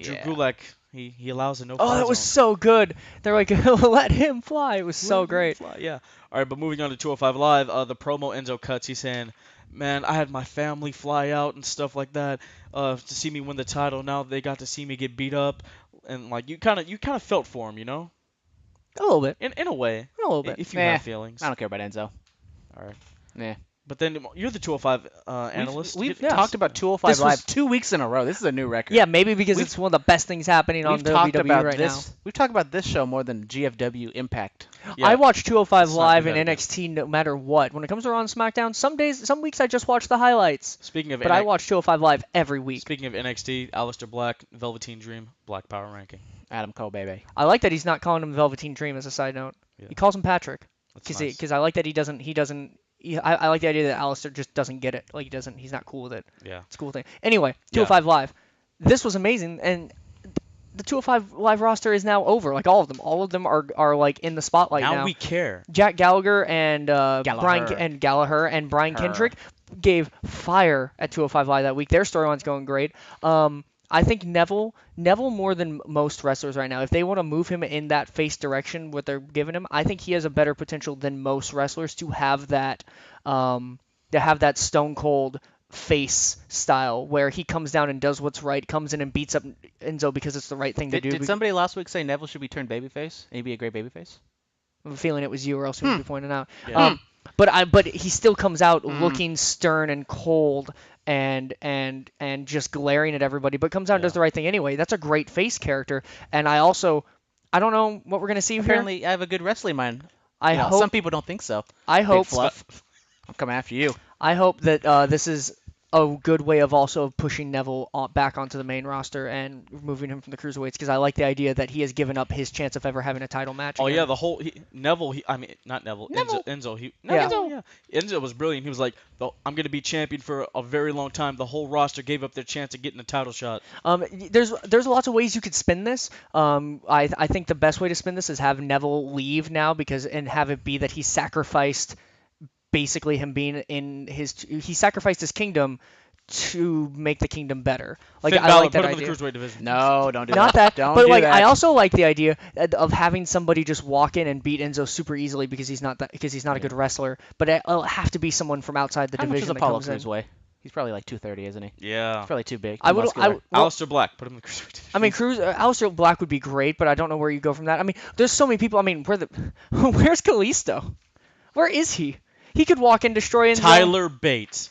Drew Yeah. Gulak, he allows a no. Oh, that was so good. They're like, let him fly. It was so great. Yeah. All right, but moving on to 205 Live, the promo Enzo cuts. He's saying, "Man, I had my family fly out and stuff like that to see me win the title. Now they got to see me get beat up, and like you kind of felt for him, A little bit. in a way, A little bit. if you Nah, have feelings. I don't care about Enzo. All right. Yeah. But then you're the 205 analyst. We've Yes. talked about 205 This was- Live 2 weeks in a row. This is a new record. Yeah, maybe because We've- it's one of the best things happening on We've talked WWE about right this. We've talked about this show more than GFW Impact. now. Yeah. I watch 205 It's not Live and competitive. NXT no matter what. When it comes to Raw and SmackDown, some weeks I just watch the highlights. Speaking of But I watch 205 Live every week. Speaking of NXT, Aleister Black, Velveteen Dream, Black Power ranking. Adam Cole, baby. I like that he's not calling him Velveteen Dream as a side note. Yeah. He calls him Patrick. That's nice. Because I like that he doesn't. I like the idea that Alistair just doesn't get it. Like he's not cool with it. Yeah. It's a cool thing. Anyway, 205 Live. This was amazing, and the 205 Live roster is now over. Like all of them. All of them are like in the spotlight now. Now we care. Jack Gallagher and Gallagher. Gallagher and Brian Her. Kendrick gave fire at 205 Live that week. Their storyline's going great. I think Neville more than most wrestlers right now, if they want to move him in that face direction, what they're giving him, I think he has a better potential than most wrestlers to have that stone cold face style where he comes down and does what's right, comes in and beats up Enzo because it's the right thing to do. Did somebody last week say Neville should be turned babyface? And he'd be a great babyface? I'm feeling it was you, or else he would be pointing out. Yeah. But he still comes out looking stern and cold and just glaring at everybody, but comes out and does the right thing anyway. That's a great face character. And I don't know what we're gonna see Apparently, here. I have a good wrestling mind. I hope some people don't think so. I hope Big Fluff. I'm coming after you. I hope that this is a good way of also pushing Neville back onto the main roster and removing him from the cruiserweights, because I like the idea that he has given up his chance of ever having a title match. Oh again. yeah, the whole Neville. Not Neville. Enzo. Enzo was brilliant. He was like, "I'm gonna be champion for a very long time." The whole roster gave up their chance of getting a title shot. There's lots of ways you could spin this. I think the best way to spin this is have Neville leave now and have it be that he sacrificed basically him being he sacrificed his kingdom to make the kingdom better. Like Finn I Balor, like that put him in the idea. cruiserweight division. No, don't do Not that. that, Don't but do like that. I also like the idea of having somebody just walk in and beat Enzo super easily because he's not a good wrestler. But it'll have to be someone from outside the How much division does that Apollo comes in. Crews weigh? He's probably like 230, isn't he? Yeah. He's probably too big. I too would. muscular. Aleister Black, put him in the cruiserweight division. I mean, Aleister Black would be great, but I don't know where you go from that. I mean, there's so many people. I mean, where's Kalisto? Where is he? He could walk in, destroy Enzo. Tyler Bates.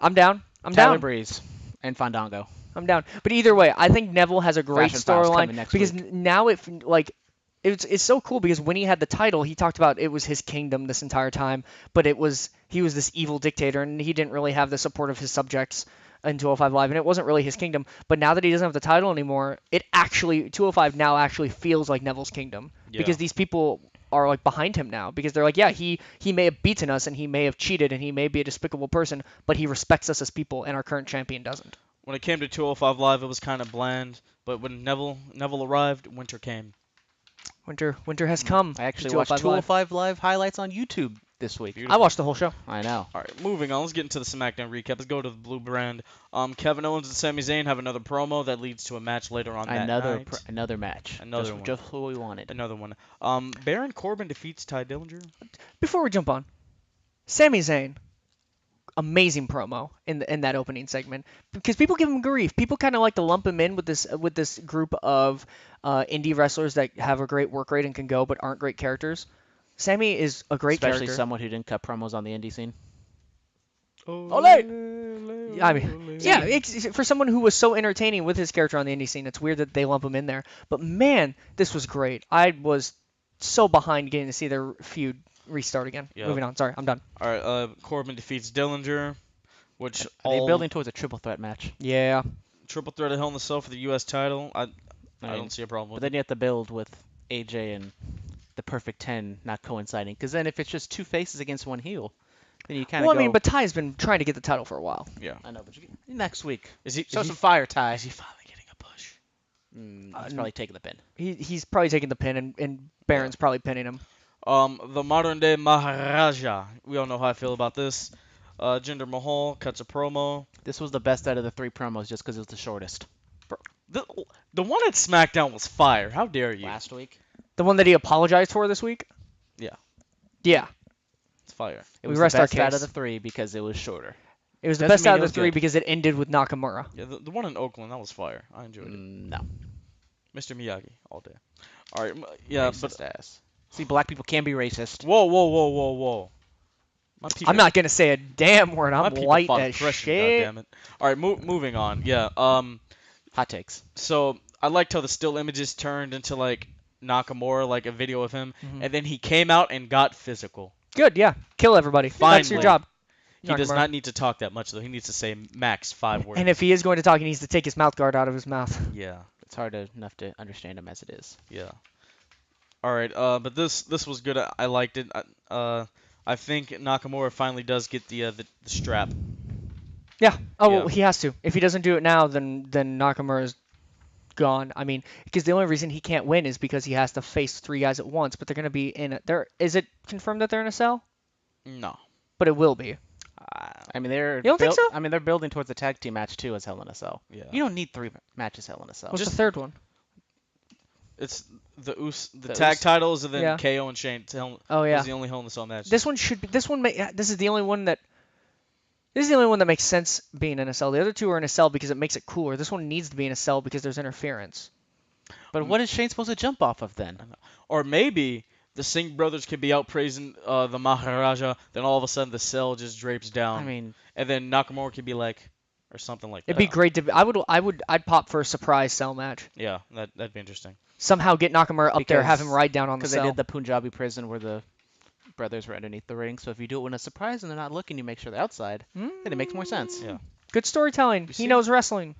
I'm down. Tyler Breeze and Fandango. I'm down. But either way, I think Neville has a great Fashion Files coming storyline next because week. now it's so cool because when he had the title, he talked about it was his kingdom this entire time, but he was this evil dictator and he didn't really have the support of his subjects. in 205 Live, and it wasn't really his kingdom. But now that he doesn't have the title anymore, it actually 205 now actually feels like Neville's kingdom Yeah. because these people are like behind him now because they're like, yeah, he may have beaten us and he may have cheated and he may be a despicable person, but he respects us as people, and our current champion doesn't. When it came to 205 Live, it was kind of bland, but when Neville arrived, winter came. Winter has come. I actually to watched 205 Live. 205 Live highlights on YouTube this week. Beautiful. I watched the whole show. I know. All right, moving on. Let's get into the SmackDown recap. Let's go to the blue brand. Kevin Owens and Sami Zayn have another promo that leads to a match later on that night. Another match. Another just, one. Just what we wanted. Another one. Baron Corbin defeats Ty Dillinger. Before we jump on, Sami Zayn, amazing promo in that opening segment because people give him grief. People kind of like to lump him in with this group of indie wrestlers that have a great work rate and can go but aren't great characters. Sami is a great Especially character. someone who didn't cut promos on the indie scene. Ole! I mean, yeah, for someone who was so entertaining with his character on the indie scene, it's weird that they lump him in there. But man, this was great. I was so behind getting to see their feud restart again. Yeah. Moving on. Sorry, I'm done. All right, Corbin defeats Dillinger, which Are they building towards a triple threat match? Yeah. triple threat at Hell in a Cell for the U.S. title. I don't see a problem But with then you have to build with AJ and the Perfect 10 not coinciding. Because then if it's just two faces against one heel, then you kind of Well, go... I mean, but Ty's been trying to get the title for a while. Yeah. I know, but next week. Is he? Show is some he, fire, Ty. is he finally getting a push? He's probably taking the pin. He's probably taking the pin, and Baron's probably pinning him. The modern day Maharaja. We all know how I feel about this. Jinder Mahal cuts a promo. This was the best out of the three promos just because it was the shortest. The one at SmackDown was fire. How dare you? Last week? The one that he apologized for this week? Yeah. Yeah. It's fire. It We was rest the our best out case. of the three because it was shorter. It was the Doesn't best mean out it of the was three good. because it ended with Nakamura. Yeah, the one in Oakland, that was fire. I enjoyed it. No. Mr. Miyagi, all day. All right, yeah, Racist but ass. See, black people can be racist. whoa. My people, I'm not going to say a damn word. my I'm people white fought as oppression, shit. goddammit. All right, moving on. Yeah. Hot takes. So I liked how the still images turned into like Nakamura, like a video of him, and then he came out and got physical. Good, yeah. Kill everybody. That's your Finally. job. He does Nakamura. not need to talk that much though. He needs to say max 5 words. And if he is going to talk, he needs to take his mouth guard out of his mouth. Yeah. It's hard enough to understand him as it is. Yeah. All right. But this was good. I liked it. I think Nakamura finally does get the strap. Yeah. Oh, Yeah. well, he has to. If he doesn't do it now, then Nakamura's gone. I mean, because the only reason he can't win is because he has to face three guys at once. But they're going to be in a. Is it confirmed that they're in a cell? No. But it will be. I mean, they're You don't think so? I mean, they're building towards a tag team match too as Hell in a Cell. Yeah. You don't need three matches Hell in a Cell. What's Just- the third one? It's the The tag Us- titles and then Yeah. KO and Shane. Oh yeah. Was the only Hell in a Cell match. This one should be. This one. This is the only one that. This is the only one that makes sense being in a cell. The other two are in a cell because it makes it cooler. This one needs to be in a cell because there's interference. But what is Shane supposed to jump off of then? Or maybe the Singh brothers could be out praising the Maharaja, then all of a sudden the cell just drapes down. I mean, and then Nakamura could be like, or something like that. It'd be great to. I'd pop for a surprise cell match. Yeah, that'd be interesting. Somehow get Nakamura up there, have him Because- ride down on the because cell. they did the Punjabi prison where the brothers were underneath the ring. So if you do it when a surprise and they're not looking, you make sure they're outside. Then it makes more sense. Yeah. Good storytelling. He see? knows wrestling.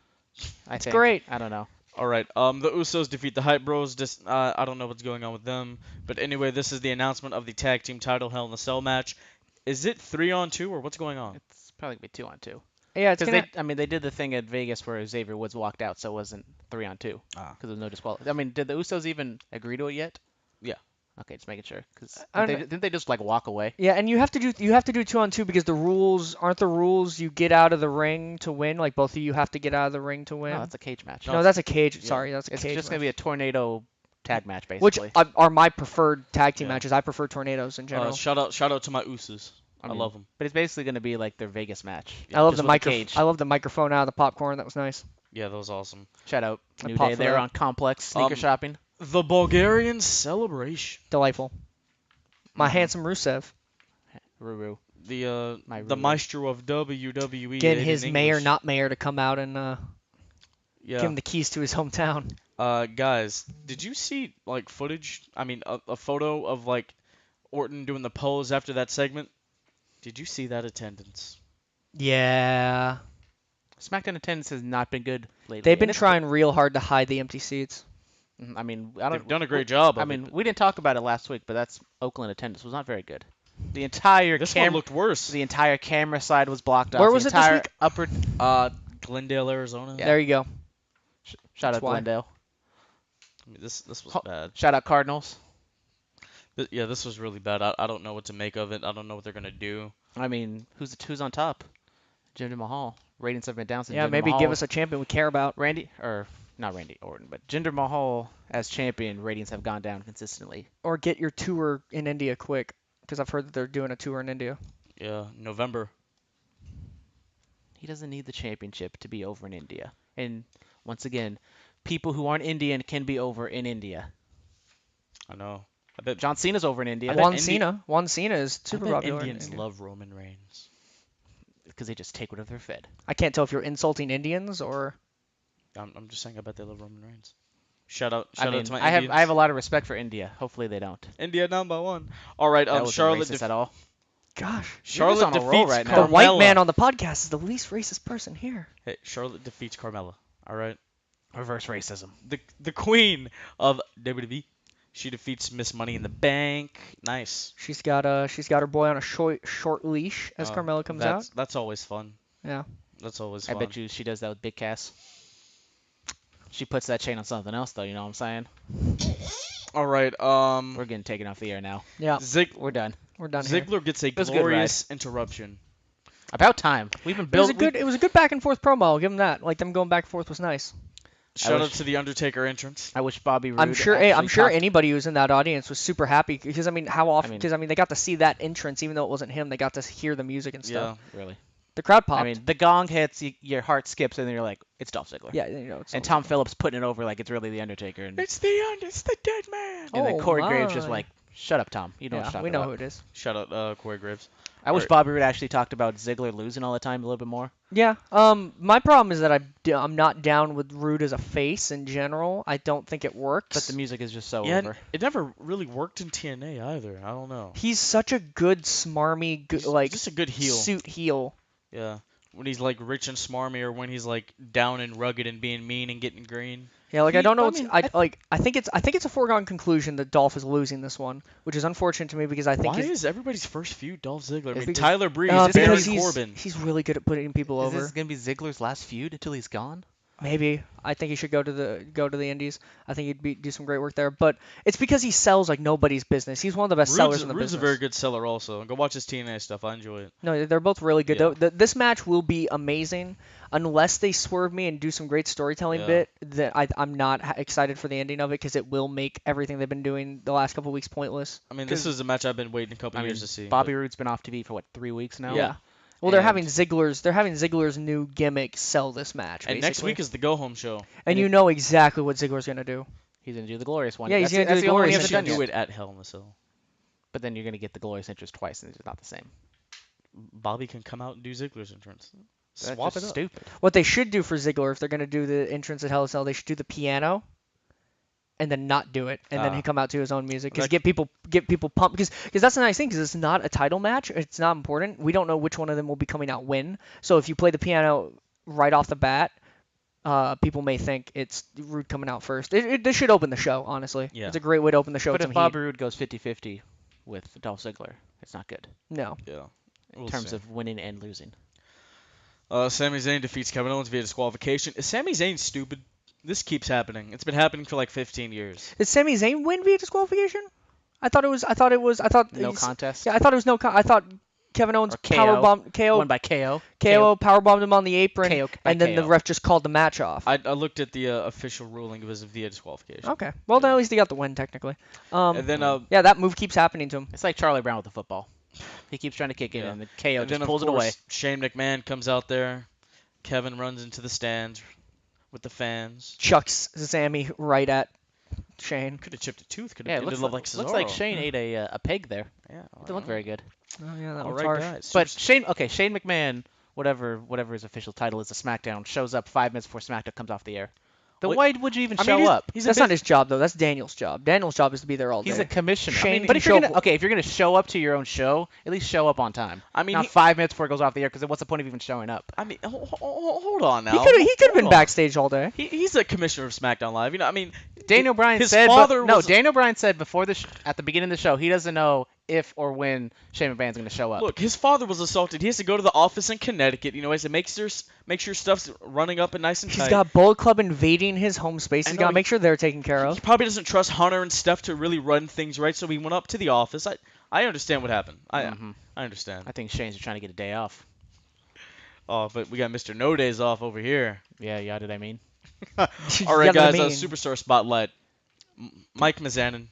I think. great. I don't know. All right. The Usos defeat the Hype Bros. Just I don't know what's going on with them, but anyway, this is the announcement of the tag team title Hell in a Cell match. Is it 3-on-2 or what's going on? It's probably gonna be 2-on-2. Yeah, it's Because gonna. they did the thing at Vegas where Xavier Woods walked out, so it wasn't 3-on-2 Ah. because there's no disqualification. I mean, did the Usos even agree to it yet? Yeah. Okay, just making sure. Because I don't know. didn't they just like walk away? Yeah, and you have to do 2-on-2 because the rules aren't the rules. You get out of the ring to win. Like both of you have to get out of the ring to win. No, that's a cage match. No, that's a cage. Yeah. Sorry, that's a It's cage. just match. gonna be a tornado tag match Which basically. are my preferred tag team Yeah. matches. I prefer tornadoes in general. Shout out to my Usos. I mean, love them. But it's basically gonna be like their Vegas match. I love just the with a cage. I love the microphone out of the popcorn. That was nice. Yeah, that was awesome. Shout out I New pop Day for there that. on Complex sneaker Um, shopping. The Bulgarian celebration. Delightful. My Mhm. handsome Rusev. Ruru. The My the Ruru. maestro of WWE. Getting in his mayor, English. not mayor, to come out and Yeah. give him the keys to his hometown. Guys, did you see like footage? I mean, a photo of like Orton doing the pose after that segment. Did you see that attendance? Yeah. SmackDown attendance has not been good lately. They've been and it's trying real hard to hide the empty seats. I mean, I don't. They've done a great job I of it. mean, we didn't talk about it last week, but that's Oakland attendance was not very good. The entire This one looked worse. the entire camera side was blocked off. Where the was it this entire week? Upper. Glendale, Arizona. Yeah. There you go. Shout That's out why. Glendale. I mean, this was Ho- bad. Shout out Cardinals. Yeah, this was really bad. I don't know what to make of it. I don't know what they're gonna do. I mean, who's on top? Jinder Mahal. Ratings have been down since Yeah, Jinder maybe Mahal. give us a champion we care about. Not Randy Orton, but Jinder Mahal as champion. Ratings have gone down consistently. Or get your tour in India quick, because I've heard that they're doing a tour in India. Yeah, November. He doesn't need the championship to be over in India. And once again, people who aren't Indian can be over in India. I know. I bet John Cena's over in India Juan Cena is I super bet popular. in Indians India. love Roman Reigns. because they just take whatever they're fed. I can't tell if you're insulting Indians or. I'm just saying. I bet they love Roman Reigns. Shout out I mean, to my I Indians. have a lot of respect for India. Hopefully they don't. India #1. All right. That wasn't Charlotte. racist at all. Gosh, You're just Charlotte on a roll defeats right now. the Carmella. white man on the podcast is the least racist person here. Hey, Charlotte defeats Carmella. All right. Reverse racism. The queen of WWE. She defeats Miss Money in the Bank. Nice. She's got her boy on a short leash as Oh, Carmella comes out. That's always fun. Yeah. That's always I fun. bet you she does that with Big Cass. She puts that chain on something else, though. You know what I'm saying? All right. We're getting taken off the air now. Yeah. We're done. We're done here. Ziggler gets a was a good ride. glorious interruption. About time. We've been It was building. a good back and forth promo. I'll give them that. Like them going back and forth was nice. Shout out wish- to the Undertaker entrance. I wish Bobby Roode. I'm sure actually talked- anybody who's in that audience was super happy because I mean how often mean- because they got to see that entrance even though it wasn't him. They got to hear the music and stuff. Yeah. Really. The crowd popped. I mean, the gong hits, your heart skips, and then you're like, it's Dolph Ziggler. yeah, you know. It's And Tom Phillips putting it over like it's really the Undertaker, and It's the dead man. then Oh Corey Graves just my. like, shut up, Tom. You don't yeah, talk we know about. who it is. Shout out Corey Graves. I wish Or- Bobby Roode actually talked about Ziggler losing all the time a little bit more. Yeah. My problem is that I'm not down with Rude as a face in general. I don't think it works. But the music is just so Yeah, over. it never really worked in TNA either. I don't know. He's such a good smarmy He's like just a good heel. suit heel. Yeah. When he's like rich and smarmy, or when he's like down and rugged and being mean and getting green. Yeah, like I He- don't know. I What's, mean, I think it's a foregone conclusion that Dolph is losing this one, which is unfortunate to me because I think Why he's is everybody's first feud Dolph Ziggler? I It's mean, because- Tyler Breeze, because Baron he's, Corbin. he's really good at putting people Is over. this gonna be Ziggler's last feud until he's gone? Maybe I think he should go to the Indies. I think he'd do some great work there. But it's because he sells like nobody's business. He's one of the best sellers in the Rude's business. a very good seller also. Go watch his TNA stuff. I enjoy it. No, they're both really good. Yeah. This match will be amazing unless they swerve me and do some great storytelling Yeah. bit. That I'm not excited for the ending of it because it will make everything they've been doing the last couple weeks pointless. I mean, this is a match I've been waiting a couple I mean, years to see. Bobby Roode's been off TV for what 3 weeks now. Yeah. Well, they're And- having Ziggler's new gimmick sell this match. And next basically. week is the go home show. and you know exactly what Ziggler's gonna do. He's gonna do the glorious one. Yeah, he's That's- gonna do that's the only one he glorious He hasn't should done do yet. it at Hell in a Cell. But then you're gonna get the glorious entrance twice, and it's not the same. Bobby can come out and do Ziggler's entrance. That's Swap just it up. stupid. What they should do for Ziggler, if they're gonna do the entrance at Hell in a Cell, they should do the piano, and then not do it, and then he come out to his own music, because That- get people pumped, because that's the nice thing, because it's not a title match, it's not important. We don't know which one of them will be coming out when. So if you play the piano right off the bat, people may think it's Rude coming out first. This should open the show, honestly. Yeah. It's a great way to open the show. But with if some Bobby heat. Roode goes 50-50 with Dolph Ziggler, it's not good No. Yeah. in We'll terms see. of winning and losing. Sami Zayn defeats Kevin Owens via disqualification. Is Sami Zayn stupid? This keeps happening. It's been happening for like 15 years. Did Sami Zayn win via disqualification? I thought No contest. Yeah, I thought it was no. I thought Kevin Owens Or KO. powerbomb KO Won by KO. powerbombed him on the apron, KO by and then the KO. ref just called the match off. I looked at the official ruling. It was via disqualification. Okay, well then at least he got the win technically. And then Yeah, that move keeps happening to him. It's like Charlie Brown with the football. He keeps trying to kick it, Yeah. and the KO and just then pulls of it away. course Shane McMahon comes out there. Kevin runs into the stands with the fans. Chucks Sammy right at Shane. Could have chipped a tooth. Could Yeah, have it ended up like Cesaro. looks like Shane ate a peg there. Yeah. It didn't look very good. Oh yeah, that All was right, harsh. guys. But Shane McMahon, whatever his official title is, the SmackDown, shows up 5 minutes before SmackDown comes off the air. Then Well, why would you even I show mean, up? That's not his job though. That's Daniel's job. Daniel's job is to be there all day. He's a commissioner. Shane But can if you're show gonna up- if you're gonna show up to your own show, at least show up on time. I mean, Not 5 minutes before it goes off the air. Because what's the point of even showing up? Hold on now. He could have been Hold on. backstage all day. He's a commissioner of SmackDown Live. You know, I mean, Daniel Bryan his said, father no. was- Daniel Bryan said before at the beginning of the show, he doesn't know if or when Shane McMahon's gonna show up. Look, his father was assaulted. He has to go to the office in Connecticut. You know, he has to make sure stuff's running up and nice and tight. He's got Bullet Club invading his home space. I He's know, got to make sure they're taken care He of. probably doesn't trust Hunter and Steph to really run things right, so he went up to the office. I understand what happened. I understand. I think Shane's trying to get a day off. Oh, but we got Mr. No Days Off over here. Yeah, did I mean? All You right, got what I guys, mean. Superstar Spotlight. Mike Mizanin,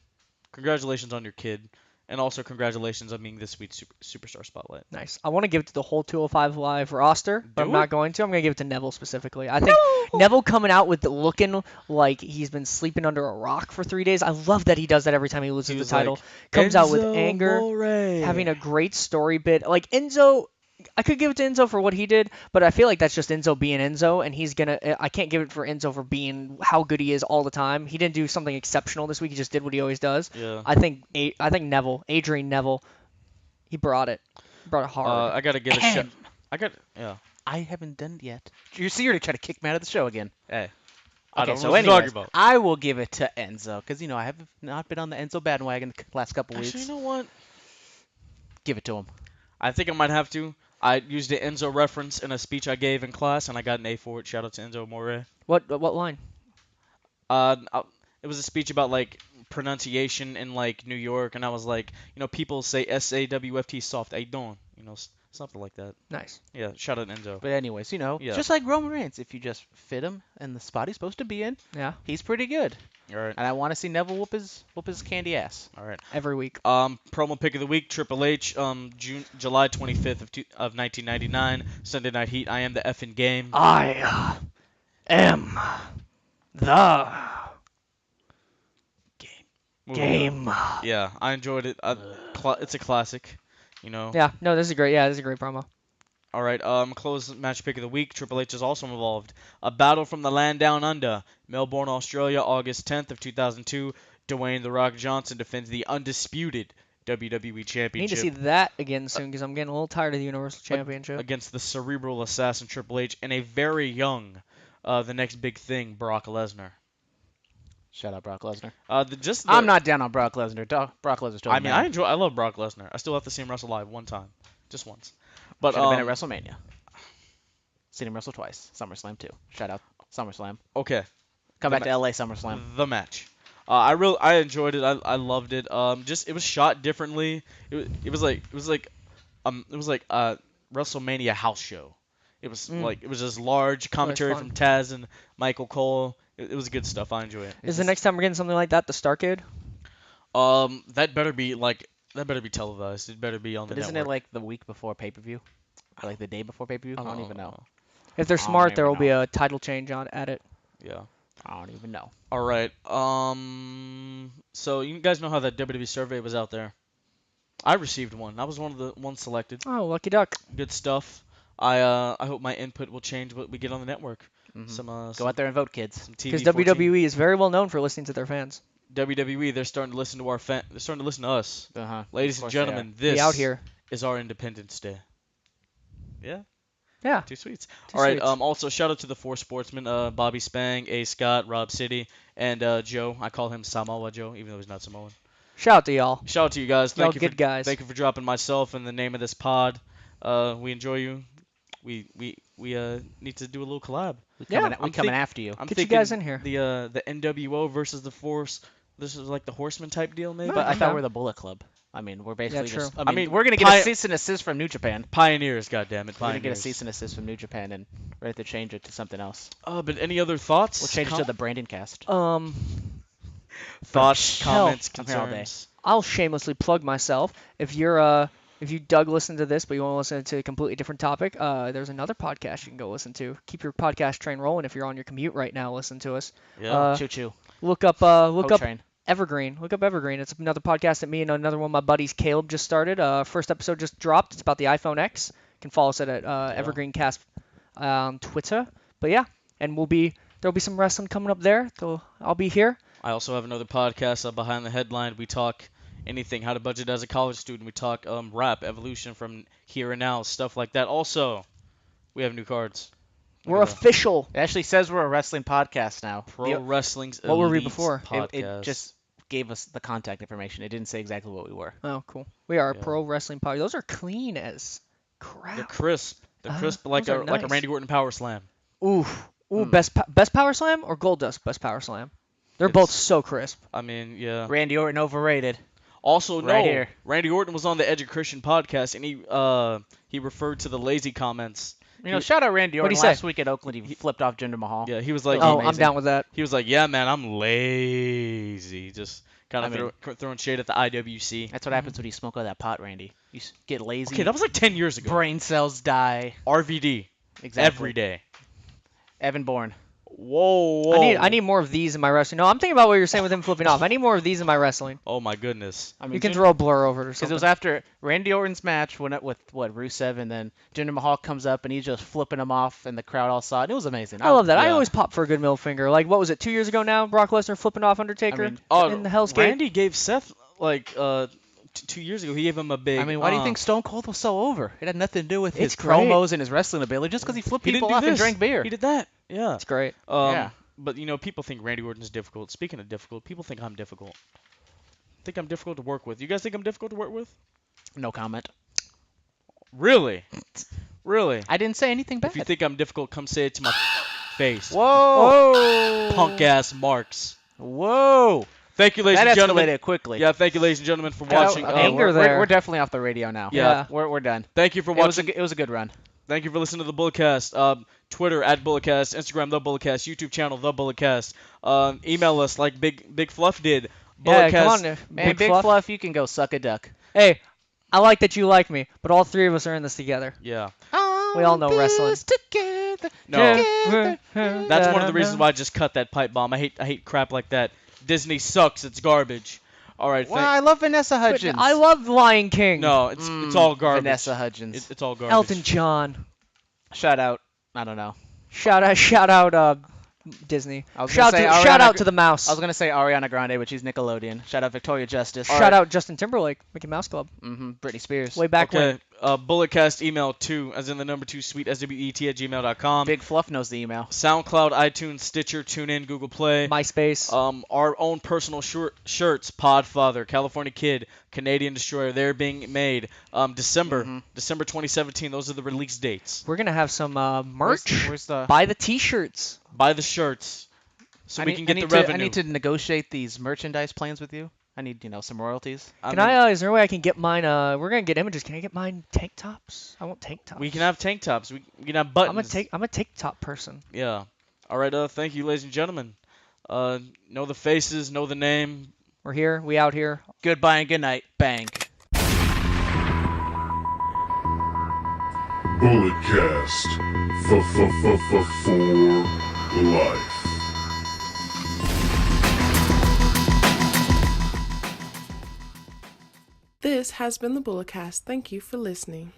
congratulations on your kid, and also congratulations on being this week's Superstar Spotlight. Nice. I want to give it to the whole 205 Live roster, but Do I'm not it. going to. I'm going to give it to Neville specifically. I think Neville coming out with looking like he's been sleeping under a rock for 3 days. I love that he does that every time he loses He the was title. like, Comes out with "Enzo anger, Amore." having a great story bit. Like Enzo, I could give it to Enzo for what he did, but I feel like that's just Enzo being Enzo, and I can't give it for Enzo for being how good he is all the time. He didn't do something exceptional this week. He just did what he always does. Yeah. I think Neville, Adrian Neville, he brought it. Brought it hard. I gotta give a shot. Yeah. I haven't done it yet. You're trying to kick me out of the show again. Hey. I Okay, don't so know what you're talking anyways, about. I will give it to Enzo because I have not been on the Enzo bandwagon the last couple Actually, weeks. you know what? Give it to him. I think I might have to. I used the Enzo reference in a speech I gave in class, and I got an A for it. Shout out to Enzo Amore. What line? It was a speech about like pronunciation in like New York, and I was like, people say SAWFT soft. I don't, something like that. Nice. Yeah, shout out Enzo. But anyways, Yeah. just like Roman Reigns, if you just fit him in the spot he's supposed to be in, Yeah. he's pretty good. All right, And I want to see Neville whoop his candy ass. all right. Every week. Promo pick of the week: Triple H, July 25th of 1999, Sunday Night Heat. I am the effing game. I am the game. Yeah, I enjoyed it. It's a classic, Yeah. No, this is great. Yeah, this is a great promo. All right, close match pick of the week. Triple H is also involved. A battle from the land down under. Melbourne, Australia, August 10th of 2002. Dwayne The Rock Johnson defends the undisputed WWE I need to Championship see that again soon because I'm getting a little tired of the Universal Championship. against the cerebral assassin Triple H and a very young, the next big thing, Brock Lesnar. Shout out Brock Lesnar. Just I'm not down on Brock Lesnar. Brock Lesnar's still I mean, I love Brock Lesnar. I still have to see him wrestle live one time, just once. But should have been at WrestleMania. Seen him wrestle twice. SummerSlam too. Shout out SummerSlam. okay, Come The back to LA SummerSlam. the match. I enjoyed it. I loved it. Just it was shot differently. It was like WrestleMania house show. It was it was just large commentary fun. from Taz and Michael Cole. It was good stuff. I enjoy it. Is the next time we're getting something like that the Starcade? That better be televised. It better be on the But isn't network. it like the week before pay-per-view? Or like the day before pay-per-view? I don't even know. If they're I don't smart, there even will be know. a title change at it. Yeah. I don't even know. All right. So you guys know how that WWE survey was out there. I received one. I was one of the ones selected. Oh, lucky duck. Good stuff. I hope my input will change what we get on the network. Mhm. Some Go out there and vote, kids. some Because TV 14. WWE is very well known for listening to their fans. WWE, they're starting to listen to they're starting to listen to us. Uh-huh. Ladies and gentlemen, this Be out here. is our Independence Day. Yeah. Yeah. Two sweets. Two All right. sweets. Also, shout out to the four sportsmen: Bobby Spang, A. Scott, Rob City, and Joe. I call him Samoa Joe, even though he's not Samoan. Shout out to y'all. Shout out to you guys. Y'all Thank you good guys. Thank you for dropping myself in the name of this pod. We enjoy you. We need to do a little collab. We Yeah, coming after you. I'm Get you thinking guys in here. The NWO versus the Force. This is like the Horseman type deal, maybe. But I Okay. thought we were the Bullet Club. I mean, we're basically true. just. I mean, we're gonna get Pi- a cease and assist from New Japan. Pioneers, goddammit, We're gonna get a pioneers. cease and assist from New Japan, and we're going to change it to something else. But any other thoughts? We'll change it to the Brandon Cast. Thoughts, Hell, comments, I'm here all day. concerns. I'll shamelessly plug myself. If you dug listen to this, but you want to listen to a completely different topic, there's another podcast you can go listen to. Keep your podcast train rolling. If you're on your commute right now, listen to us. Yeah. Choo choo. Look up Train. Evergreen. Look up Evergreen. It's another podcast that me and another one of my buddies, Caleb, just started. First episode just dropped. It's about the iPhone X. You can follow us at Evergreen Cast on Twitter. But yeah, and we'll be There'll be some wrestling coming up there. So I'll be here. I also have another podcast, Behind the Headline. We talk anything, how to budget as a college student. We talk rap, evolution from here and now, stuff like that. Also, we have new cards. We're official. It actually says we're a wrestling podcast now. Pro Wrestling's What were we Elite before? Podcast. It just gave us the contact information. It didn't say exactly what we were. Oh, cool. We are a Yeah. pro wrestling podcast. Those are clean as crap. They're crisp. They're crisp like those a are like a nice. Randy Orton power slam. Ooh, best power slam or Goldust best power slam? They're It's- both so crisp. I mean, yeah. Randy Orton overrated. Also, no, Right here. Randy Orton was on the Edge of Christian podcast, and he referred to the lazy comments. You know, shout out Randy What'd Orton. he say? Last week at Oakland, he flipped off Jinder Mahal. Yeah, he was like, Oh, amazing. I'm down with that. he was like, yeah, man, I'm lazy. Just kind I of throwing shade at the IWC. That's what happens when you smoke out that pot, Randy. You get lazy. Okay, that was like 10 years ago. brain cells die. RVD Exactly. every day. Evan Bourne. Whoa. I need more of these in my wrestling. No, I'm thinking about what you're saying with him flipping off. I need more of these in my wrestling. Oh my goodness. I mean, You can throw a blur over it or because something. it was after Randy Orton's match with Rusev, and then Jinder Mahal comes up and he's just flipping him off, and the crowd all saw it. It was amazing. I love that. I yeah. always pop for a good middle finger. Like, what was it, 2 years ago now? Brock Lesnar flipping off Undertaker in the Hell's Gate? Randy gave Seth like 2 years ago. He gave him a big. I mean, why do you think Stone Cold was so over? It had nothing to do with his It's great. promos and his wrestling ability, just because he flipped he didn't people do off and this. drank beer. He did that. Yeah. It's great. Yeah. But you know, people think Randy Orton's difficult. Speaking of difficult, people think I'm difficult. Think I'm difficult to work with. You guys think I'm difficult to work with? No comment. Really? Really? I didn't say anything bad. If you think I'm difficult, come say it to my face. Whoa! Punk ass marks. Whoa! Thank you, ladies That and gentlemen. escalated quickly. Yeah, thank you, ladies and gentlemen, for Okay, watching. anger we're, there. we're definitely off the radio now. Yeah. We're done. Thank you for It was, watching. it was a good run. Thank you for listening to the Bulletcast. Twitter @Bulletcast, Instagram The Bulletcast, YouTube channel The Bulletcast. Email us like Big Fluff did. Yeah, Bulletcast. come on, Man, Big Fluff, you can go suck a duck. Hey, I like that you like me, but all three of us are in this together. Yeah. We all know wrestling. Together, No. together. That's one of the reasons why I just cut that pipe bomb. I hate crap like that. Disney sucks. It's garbage. All right. Wow, I love Vanessa But Hudgens. I love Lion King. No, it's all garbage. Vanessa Hudgens. It's all garbage. Elton John. Shout out. I don't know. Shout out Disney. I was gonna say Shout Ariana out to the mouse. I was gonna say Ariana Grande, but she's Nickelodeon. Shout out Victoria Justice. Shout out Justin Timberlake, Mickey Mouse Club. Britney Spears. Way back when. Okay. Bulletcast email 2, as in the number 2, sweetswet@gmail.com. Big Fluff knows the email. SoundCloud, iTunes, Stitcher, TuneIn, Google Play. MySpace. Our own personal shirts, Podfather, California Kid, Canadian Destroyer, they're being made. December 2017. Those are the release dates. We're gonna have some merch. Where's the? Buy the T-shirts. Buy the shirts so we can get the I revenue. need to negotiate these merchandise plans with you. I need, some royalties. Can I? Is there a way I can get mine? We're gonna get images. Can I get mine tank tops? I want tank tops. We can have tank tops. We can have buttons. I'm a tank top person. Yeah. All right. Thank you, ladies and gentlemen. Know the faces. Know the name. We're here. We out here. Goodbye and good night. Bang. Bulletcast. For life. This has been the Bulletcast. Thank you for listening.